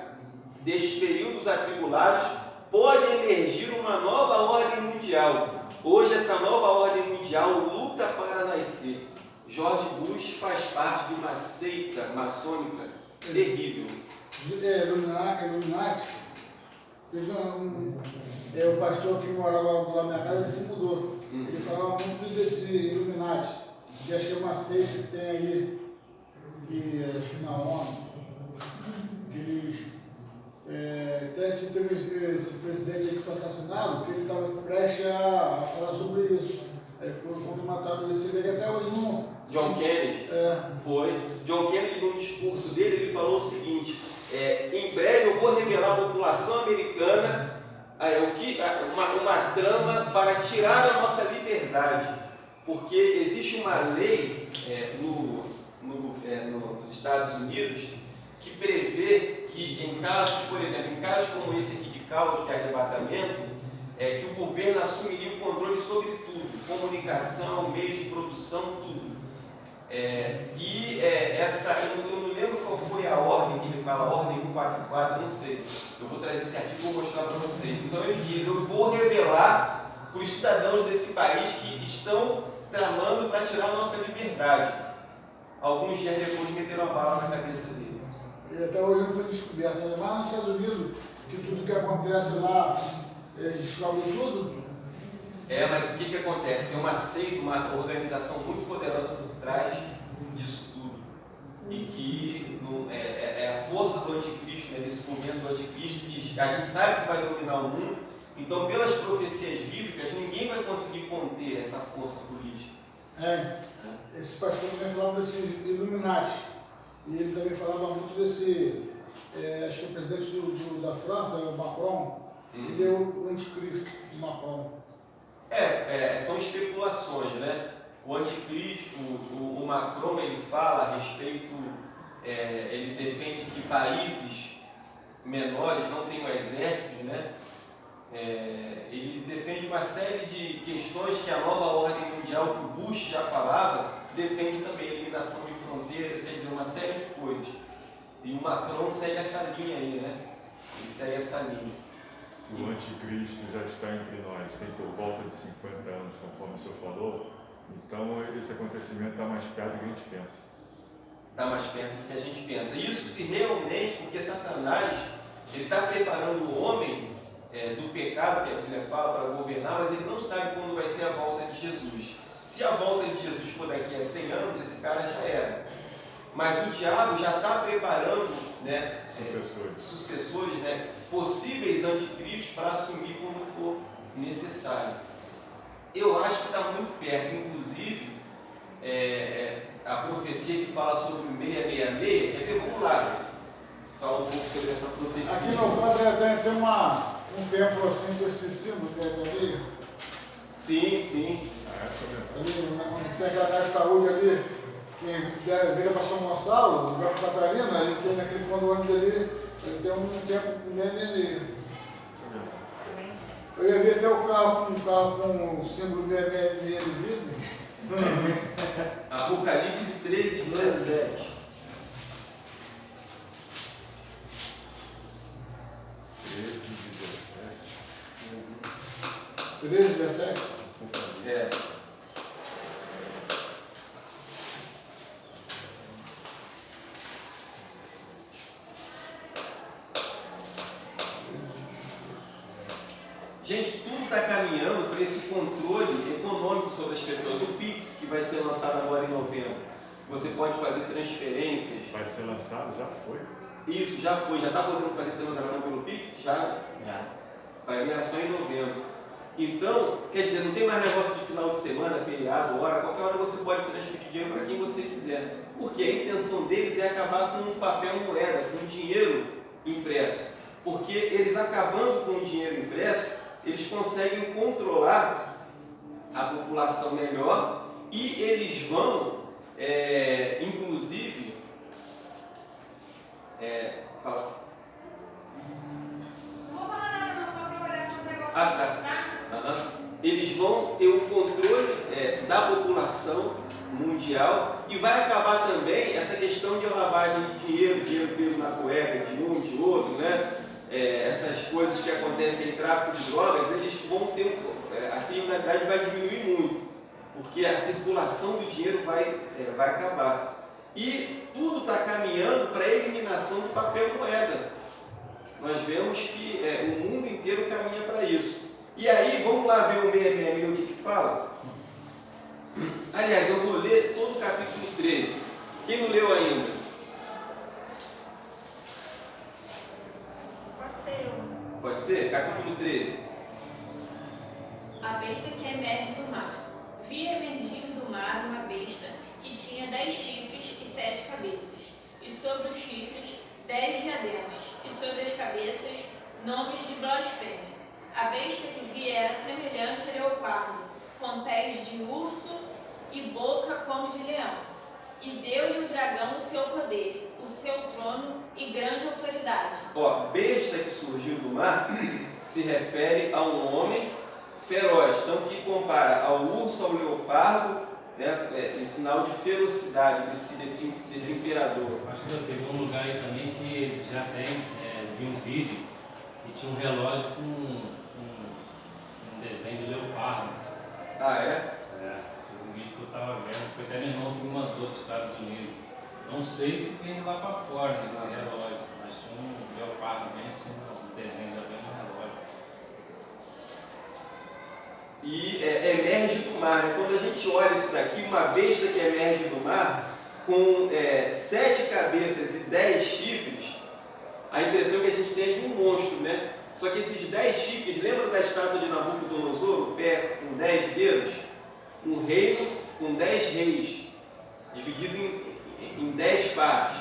Destes períodos atribulados pode emergir uma nova ordem mundial. Hoje essa nova ordem mundial luta para nascer. George Bush faz parte de uma seita maçônica terrível. Illuminati, teve o pastor que morava lá na minha casa, ele se mudou. Ele falava muito desse Illuminati, que acho que é uma seita que tem aí, que acho que na ONU, que eles até teve esse presidente aí que foi assassinado, que ele estava prestes a falar sobre isso. Aí foi quando mataram esse, ele até hoje não. John Kennedy foi. John Kennedy, no discurso dele, ele falou o seguinte: em breve eu vou revelar à população americana uma trama para tirar a nossa liberdade, porque existe uma lei nos Estados Unidos que prevê que em casos, por exemplo, em casos como esse aqui de caos de arrebatamento, que o governo assumiria o controle sobre tudo, comunicação, meios de produção, tudo. Eu não lembro qual foi a ordem que ele fala, a ordem 144, não sei. Eu vou trazer esse artigo e vou mostrar para vocês. Então ele diz: eu vou revelar para os cidadãos desse país que estão tramando para tirar a nossa liberdade. Alguns dias depois meteram a bala na cabeça dele. E até hoje não foi descoberto. Mas nos Estados Unidos, que tudo que acontece lá, eles descobrem tudo. Mas o que acontece? Tem uma seita, uma organização muito poderosa por trás disso tudo. E que é a força do anticristo, desse movimento do anticristo, que a gente sabe que vai dominar o mundo. Então, pelas profecias bíblicas, ninguém vai conseguir conter essa força política. Esse pastor também falava desse Illuminati. E ele também falava muito desse, acho que o presidente da França, o Macron, ele é o anticristo, o Macron. São especulações, né? O anticristo, o Macron, ele fala a respeito, ele defende que países menores não tenham exércitos, né? Ele defende uma série de questões que a nova ordem mundial, que o Bush já falava, defende também, eliminação de fronteiras, quer dizer, uma série de coisas. E o Macron segue essa linha aí, né? Ele segue essa linha. Se o anticristo já está entre nós, tem por volta de 50 anos, conforme o senhor falou, então esse acontecimento está mais perto do que a gente pensa. Está mais perto do que a gente pensa. Isso se realmente, porque Satanás, ele está preparando o homem do pecado, que a Bíblia fala, para governar, mas ele não sabe quando vai ser a volta de Jesus. Se a volta de Jesus for daqui a 100 anos, esse cara já era. Mas o diabo já está preparando, né, sucessores, né, possíveis anticristos para assumir quando for necessário. Eu acho que está muito perto. Inclusive, a profecia que fala sobre o 666, quer ver? Vamos lá, falar um pouco sobre essa profecia. Aqui no Padre tem um templo assim desse símbolo que é ali. Sim. Ali, onde tem aquela casa de saúde ali, quem vira para São Gonçalo, vai para Catarina, ele tem naquele ponto ônibus ali, ele tem um templo com meia. Eu ia ver até o carro com o símbolo 666 de vidro. Apocalipse 13, 17. 13, 17? Gente, tudo está caminhando para esse controle econômico sobre as pessoas. O Pix, que vai ser lançado agora em novembro, você pode fazer transferências. Vai ser lançado? Já foi? Isso, já foi. Já está podendo fazer transação pelo Pix? Já. Vai virar só em novembro. Então, quer dizer, não tem mais negócio de final de semana, feriado, hora. Qualquer hora você pode transferir dinheiro para quem você quiser. Porque a intenção deles é acabar com um papel moeda, com dinheiro impresso. Porque eles acabando com o dinheiro impresso, eles conseguem controlar a população melhor e eles vão, inclusive, vai acabar também essa questão de lavagem de dinheiro preso na cueca de um, de outro, né? Essas coisas que acontecem em tráfico de drogas, eles vão ter, a criminalidade vai diminuir muito, porque a circulação do dinheiro vai acabar. E tudo está caminhando para a eliminação do papel moeda. Nós vemos que o mundo inteiro caminha para isso. E aí, vamos lá ver o 666 o que fala? Aliás, eu vou ler todo o capítulo 13. Quem não leu ainda? Pode ser eu. Pode ser? Capítulo 13. A besta que emerge do mar. Vi emergindo do mar uma besta que tinha 10 chifres e 7 cabeças, e sobre os chifres 10 diademas, e sobre as cabeças nomes de blasfêmia. A besta que vi era semelhante a leopardo, com pés de urso e boca como de leão. E deu-lhe o dragão o seu poder, o seu trono e grande autoridade. Besta que surgiu do mar se refere a um homem feroz, tanto que compara ao urso, ao leopardo, né, em sinal de ferocidade desse imperador. Pastor, teve um lugar aí também que já tem, vi um vídeo e tinha um relógio com um desenho de leopardo. Ah, é? Um vídeo que eu estava vendo, foi até meu irmão que me mandou dos Estados Unidos. Não sei se tem lá para fora nesse relógio, mas tinha um leopardo bem assim, um desenho já bem no relógio. E emerge do mar, né? Quando a gente olha isso daqui, uma besta que emerge do mar, com 7 cabeças e 10 chifres, a impressão que a gente tem é de um monstro, né? Só que esses 10 chifres, lembra da estátua de Nabucodonosor, o pé com 10 dedos? Um reino com 10 reis, dividido em 10 partes.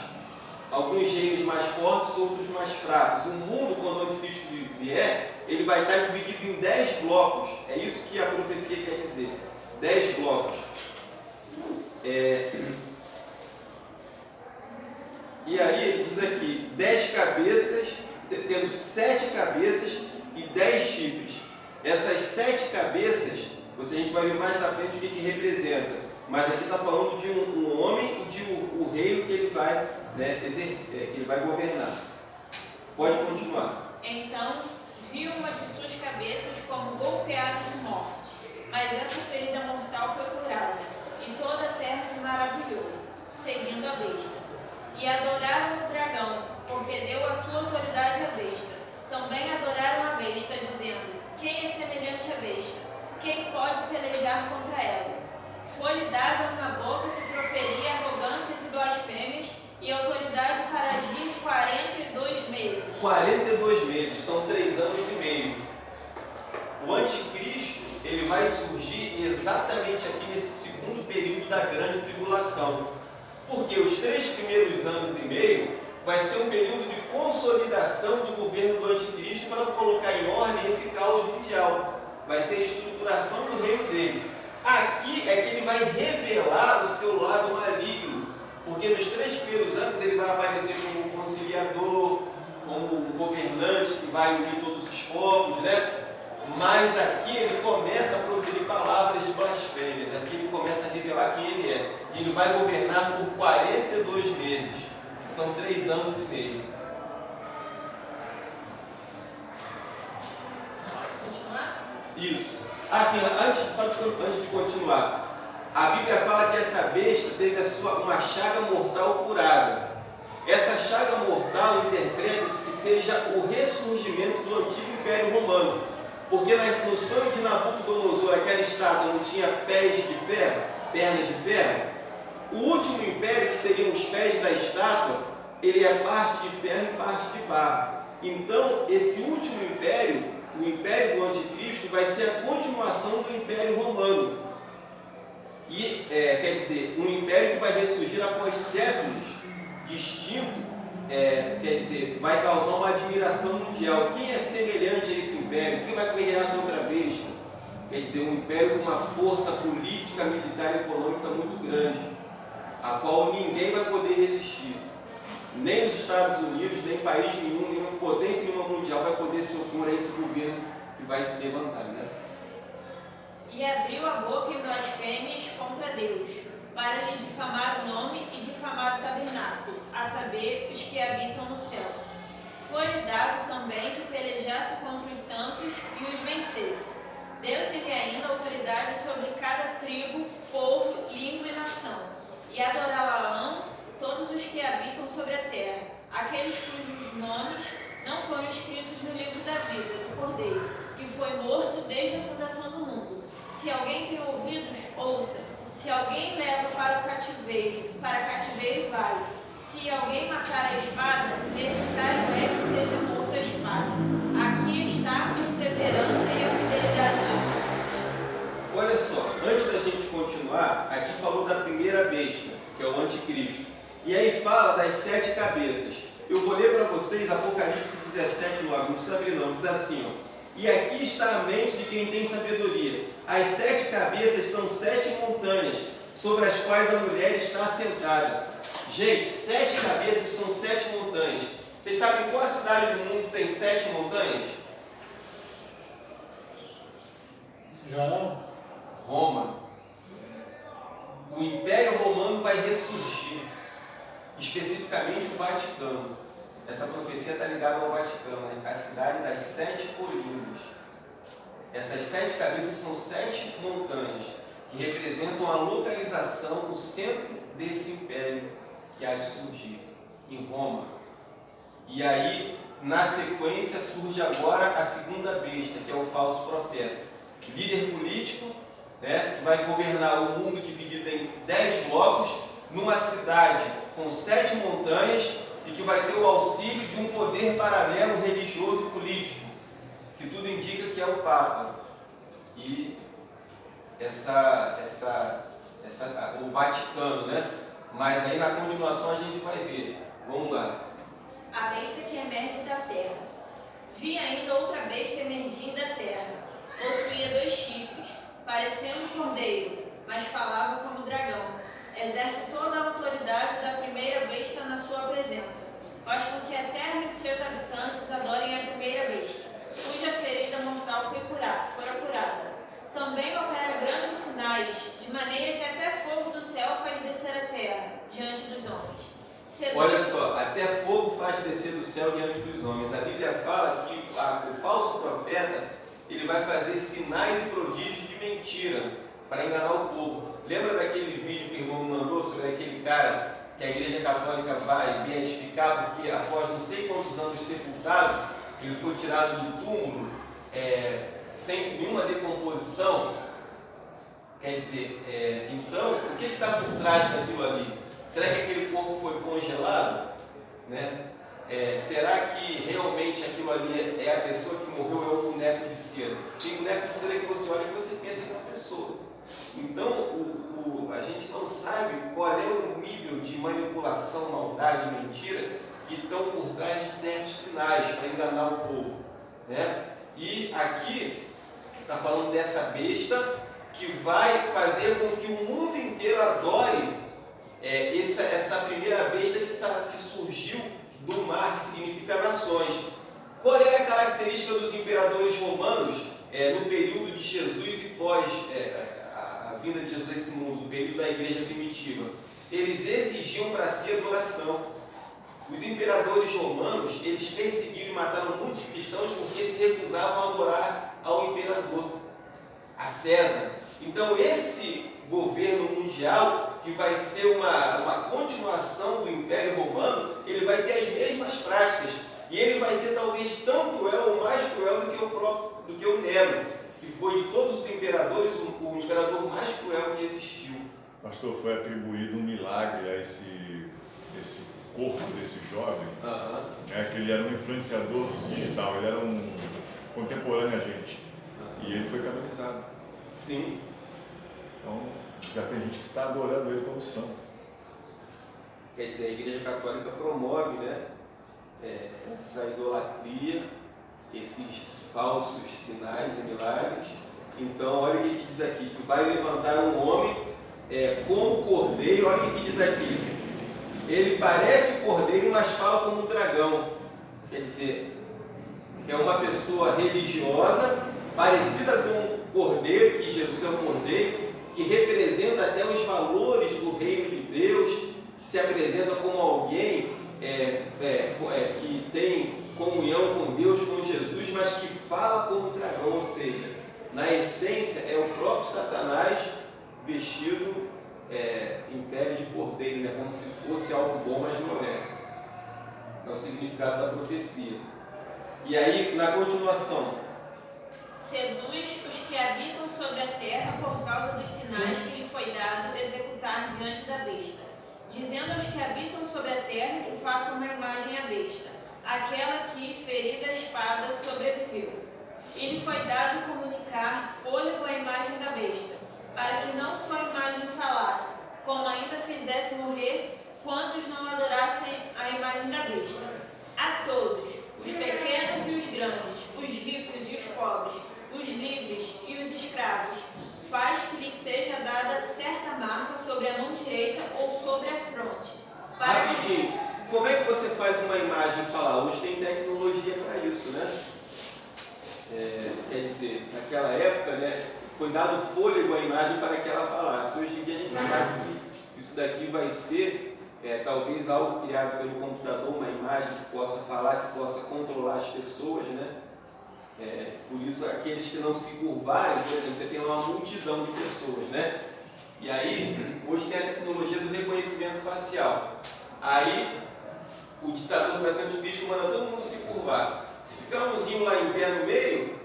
Alguns reinos mais fortes, outros mais fracos. O mundo, quando o anticristo vier, ele vai estar dividido em 10 blocos. É isso que a profecia quer dizer. 10 blocos. E aí ele diz aqui, 10 cabeças, tendo 7 cabeças e 10 chifres. Essas 7 cabeças, a gente vai ver mais na frente o que representa. Mas aqui está falando de um homem e de o reino que ele vai exercer, que ele vai governar. Pode continuar. Então viu uma de suas cabeças como golpeada de morte, mas essa ferida mortal foi curada, e toda a terra se maravilhou, seguindo a besta. E adoraram o dragão, porque deu a sua autoridade à besta. Também adoraram a besta, dizendo: quem é semelhante à besta? Quem pode pelejar contra ela? Foi-lhe dada uma boca que proferia arrogâncias e blasfêmias, e autoridade para agir 42 meses. 42 meses, são 3 anos e meio. O anticristo, ele vai surgir exatamente aqui nesse segundo período da grande tribulação. Porque os 3 primeiros anos e meio vai ser um período de consolidação do governo do anticristo para colocar em ordem esse caos mundial. Vai ser a estruturação do reino dele. Aqui é que ele vai revelar o seu lado maligno. Porque nos 3 primeiros anos ele vai aparecer como um conciliador, como um governante que vai unir todos os povos, né? Mas aqui ele começa a proferir palavras de blasfêmias, aqui ele começa a revelar quem ele é. E ele vai governar por 42 meses, que são 3 anos e meio. Continuar? Isso. Assim, antes de continuar, a Bíblia fala que essa besta teve uma chaga mortal curada. Essa chaga mortal interpreta-se que seja o ressurgimento do antigo Império Romano. Porque no sonho de Nabucodonosor, aquela estátua não tinha pés de ferro, pernas de ferro. O último império, que seriam os pés da estátua, ele é parte de ferro e parte de barro. Então, esse último império, o império do anticristo, vai ser a continuação do Império Romano. E, quer dizer, um império que vai ressurgir após séculos de extinto, quer dizer, vai causar uma admiração mundial. Quem é semelhante a esse império? Quem vai guerrear contra a besta? Quer dizer, um império com uma força política, militar e econômica muito grande, a qual ninguém vai poder resistir. Nem os Estados Unidos, nem país nenhum, nenhuma potência nenhuma mundial vai poder se opor a esse governo que vai se levantar, né? E abriu a boca em blasfêmias contra Deus, para lhe difamar o nome e difamar o tabernáculo, a saber, os que habitam no céu. Foi-lhe dado também que pelejasse contra os santos e os vencesse. Deu-se-lhe ainda autoridade sobre cada tribo, povo, língua e nação. E adorá-la-ão todos os que habitam sobre a terra, aqueles cujos nomes não foram escritos no livro da vida do Cordeiro, que foi morto desde a fundação do mundo. Se alguém tem ouvidos, ouça. Se alguém leva para cativeiro vai. Se alguém matar a espada, necessário é que seja morto a espada. Aqui está a perseverança e a fidelidade dos santos. Olha só, antes da gente continuar, aqui falou da primeira besta, que é o anticristo. E aí fala das 7 cabeças. Eu vou ler para vocês Apocalipse 17, não precisa abrir não, diz assim, ó. E aqui está a mente de quem tem sabedoria. As 7 cabeças são 7 montanhas, sobre as quais a mulher está sentada. Gente, 7 cabeças são 7 montanhas. Vocês sabem qual a cidade do mundo tem 7 montanhas? Israel? Roma. O Império Romano vai ressurgir, especificamente o Vaticano. Essa profecia está ligada ao Vaticano, né? A cidade das 7 colinas. Essas 7 cabeças são 7 montanhas, que representam a localização, o centro desse império que há de surgir, em Roma. E aí, na sequência, surge agora a segunda besta, que é o falso profeta. Líder político, né, que vai governar o mundo dividido em 10 blocos, numa cidade com 7 montanhas, e que vai ter o auxílio de um poder paralelo religioso e político, que tudo indica que é o Papa. E o Vaticano, né? Mas aí na continuação a gente vai ver. Vamos lá. A besta que emerge da terra. Vi ainda outra besta emergindo da terra. Possuía 2 chifres, parecendo um cordeiro, mas falava como dragão. Exerce toda a autoridade da primeira besta na sua presença. Faz com que a terra e os seus habitantes adorem a primeira besta, cuja ferida mortal fora curada. Também opera grandes sinais, de maneira que até fogo do céu faz descer a terra diante dos homens. Olha só, até fogo faz descer do céu diante dos homens. A Bíblia fala que o falso profeta ele vai fazer sinais e prodígios de mentira para enganar o povo. Lembra daquele vídeo que o irmão mandou sobre aquele cara que a Igreja Católica vai beatificar porque após não sei quantos anos sepultado, ele foi tirado do túmulo sem nenhuma decomposição? Quer dizer, então, o que está por trás daquilo ali? Será que aquele corpo foi congelado? Né? Será que realmente aquilo ali é a pessoa que morreu ou é um boneco de cera? Tem boneco de cera que você olha e você pensa que é uma pessoa. Então, a gente não sabe qual é o nível de manipulação, maldade, mentira que estão por trás de certos sinais para enganar o povo. Né? E aqui está falando dessa besta que vai fazer com que o mundo inteiro adore essa primeira besta que surgiu do mar, que significa nações. Qual era a característica dos imperadores romanos no período de Jesus e pós a vinda de Jesus a esse mundo, no período da igreja primitiva? Eles exigiam para si adoração. Os imperadores romanos, eles perseguiram e mataram muitos cristãos porque se recusavam a adorar ao imperador, a César. Então esse governo mundial, que vai ser uma continuação do Império Romano, ele vai ter as mesmas práticas. E ele vai ser talvez tão cruel ou mais cruel do que o Nero, que foi de todos os imperadores o imperador mais cruel que existiu. Pastor, foi atribuído um milagre a esse corpo desse jovem, que ele era um influenciador digital, ele era um contemporâneo a gente. E ele foi canonizado. Sim. Então, já tem gente que está adorando ele como santo. Quer dizer, a Igreja Católica promove, né, essa idolatria, esses falsos sinais e milagres. Então, olha o que diz aqui, que vai levantar um homem como cordeiro. Olha o que diz aqui. Ele parece cordeiro, mas fala como um dragão. Quer dizer, é uma pessoa religiosa, parecida com o cordeiro, que Jesus é o cordeiro, que representa até os valores do reino de Deus, que se apresenta como alguém que tem comunhão com Deus, com Jesus, mas que fala como um dragão, ou seja, na essência é o próprio Satanás vestido em pele de cordeiro, né? Como se fosse algo bom, mas não é. É o significado da profecia. E aí, na continuação, seduz os que habitam sobre a terra por causa dos sinais que lhe foi dado executar diante da besta, dizendo aos que habitam sobre a terra que façam uma imagem à besta, aquela que, ferida a espada, sobreviveu. E lhe foi dado comunicar fôlego à imagem da besta, para que não só a imagem falasse, como ainda fizesse morrer quantos não adorassem a imagem da besta. A todos, os pequenos e os grandes, os ricos e os pobres, os livres e os escravos, faz que lhes seja dada certa marca sobre a mão direita ou sobre a fronte. Rapidinho, como é que você faz uma imagem falar? Hoje tem tecnologia para isso, né? Quer dizer, naquela época, né, foi dado fôlego à imagem para que ela falasse. Hoje em dia a gente sabe que isso daqui vai ser talvez algo criado pelo computador, uma imagem que possa falar, que possa controlar as pessoas, né? Por isso, aqueles que não se curvarem, por exemplo, você tem uma multidão de pessoas, né? E aí, hoje tem a tecnologia do reconhecimento facial. Aí, o ditador, por exemplo, bicho manda todo mundo se curvar. Se ficar umzinho lá em pé no meio,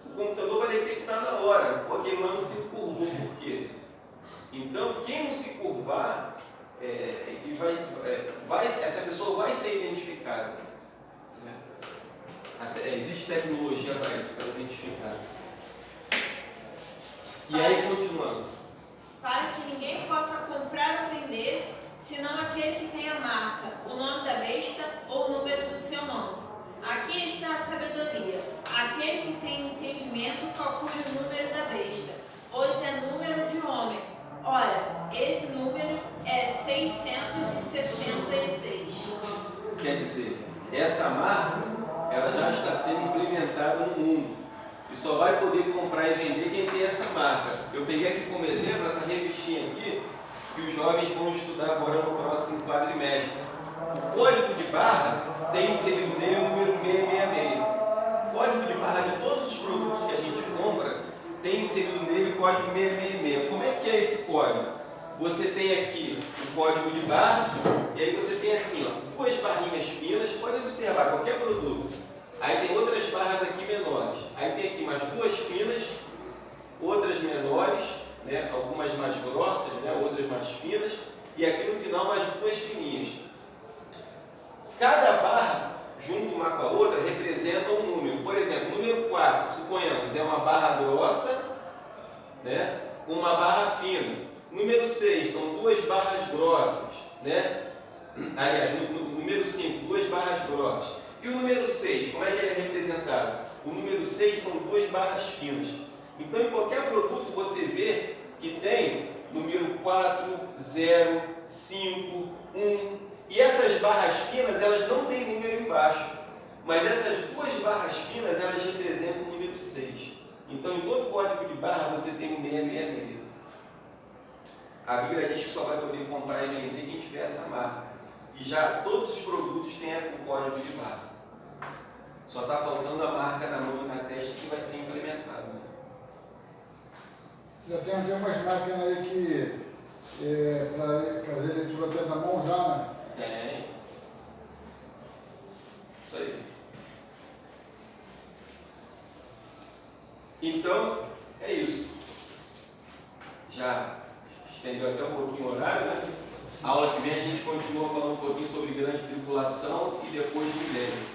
o computador vai detectar na hora. Pô, aquele lá não se curvou, por quê? Então, quem não se curvar, essa pessoa vai ser identificada. Existe tecnologia para isso, para identificar. E aí, continuando. Para que ninguém possa comprar ou vender, senão aquele que tem a marca, o nome da besta ou o número do seu nome. Aqui está a sabedoria. Aquele que tem entendimento, calcule o número da besta, pois é número de homem. Ora, esse número é 666. Quer dizer, essa marca, ela já está sendo implementada no mundo. E só vai poder comprar e vender quem tem essa marca. Eu peguei aqui como exemplo essa revistinha aqui, que os jovens vão estudar agora no próximo quadrimestre. O código de barra tem inserido nele o número 666. O código de barra de todos os produtos que a gente compra tem inserido nele o código 666. Como é que é esse código? Você tem aqui o código de barra, e aí você tem assim, ó, duas barrinhas finas, pode observar, qualquer produto. Aí tem outras barras aqui menores. Aí tem aqui mais duas finas, outras menores, né, algumas mais grossas, né, outras mais finas, e aqui no final mais duas fininhas. Cada barra, junto uma com a outra, representa um número. Por exemplo, o número 4, suponhamos, é uma barra grossa, né, com uma barra fina. Número 6, são duas barras grossas, né? Aliás, no número 5, duas barras grossas. E o número 6, como é que ele é representado? O número 6 são duas barras finas. Então, em qualquer produto você vê que tem número 4, 0, 5, 1. E essas barras finas, elas não têm número embaixo. Mas essas duas barras finas, elas representam o número 6. Então, em todo código de barra, você tem um 666. A Bíblia diz que só vai poder comprar e vender quem tiver essa marca. E já todos os produtos têm o código de barra. Só está faltando a marca na mão e na testa que vai ser implementada. Já tem até umas máquinas aí que para fazer leitura até da mão já, né? Tem. Isso aí. Então, é isso. Já estendeu até um pouquinho o horário, né? A aula que vem a gente continua falando um pouquinho sobre grande tribulação e depois milênio.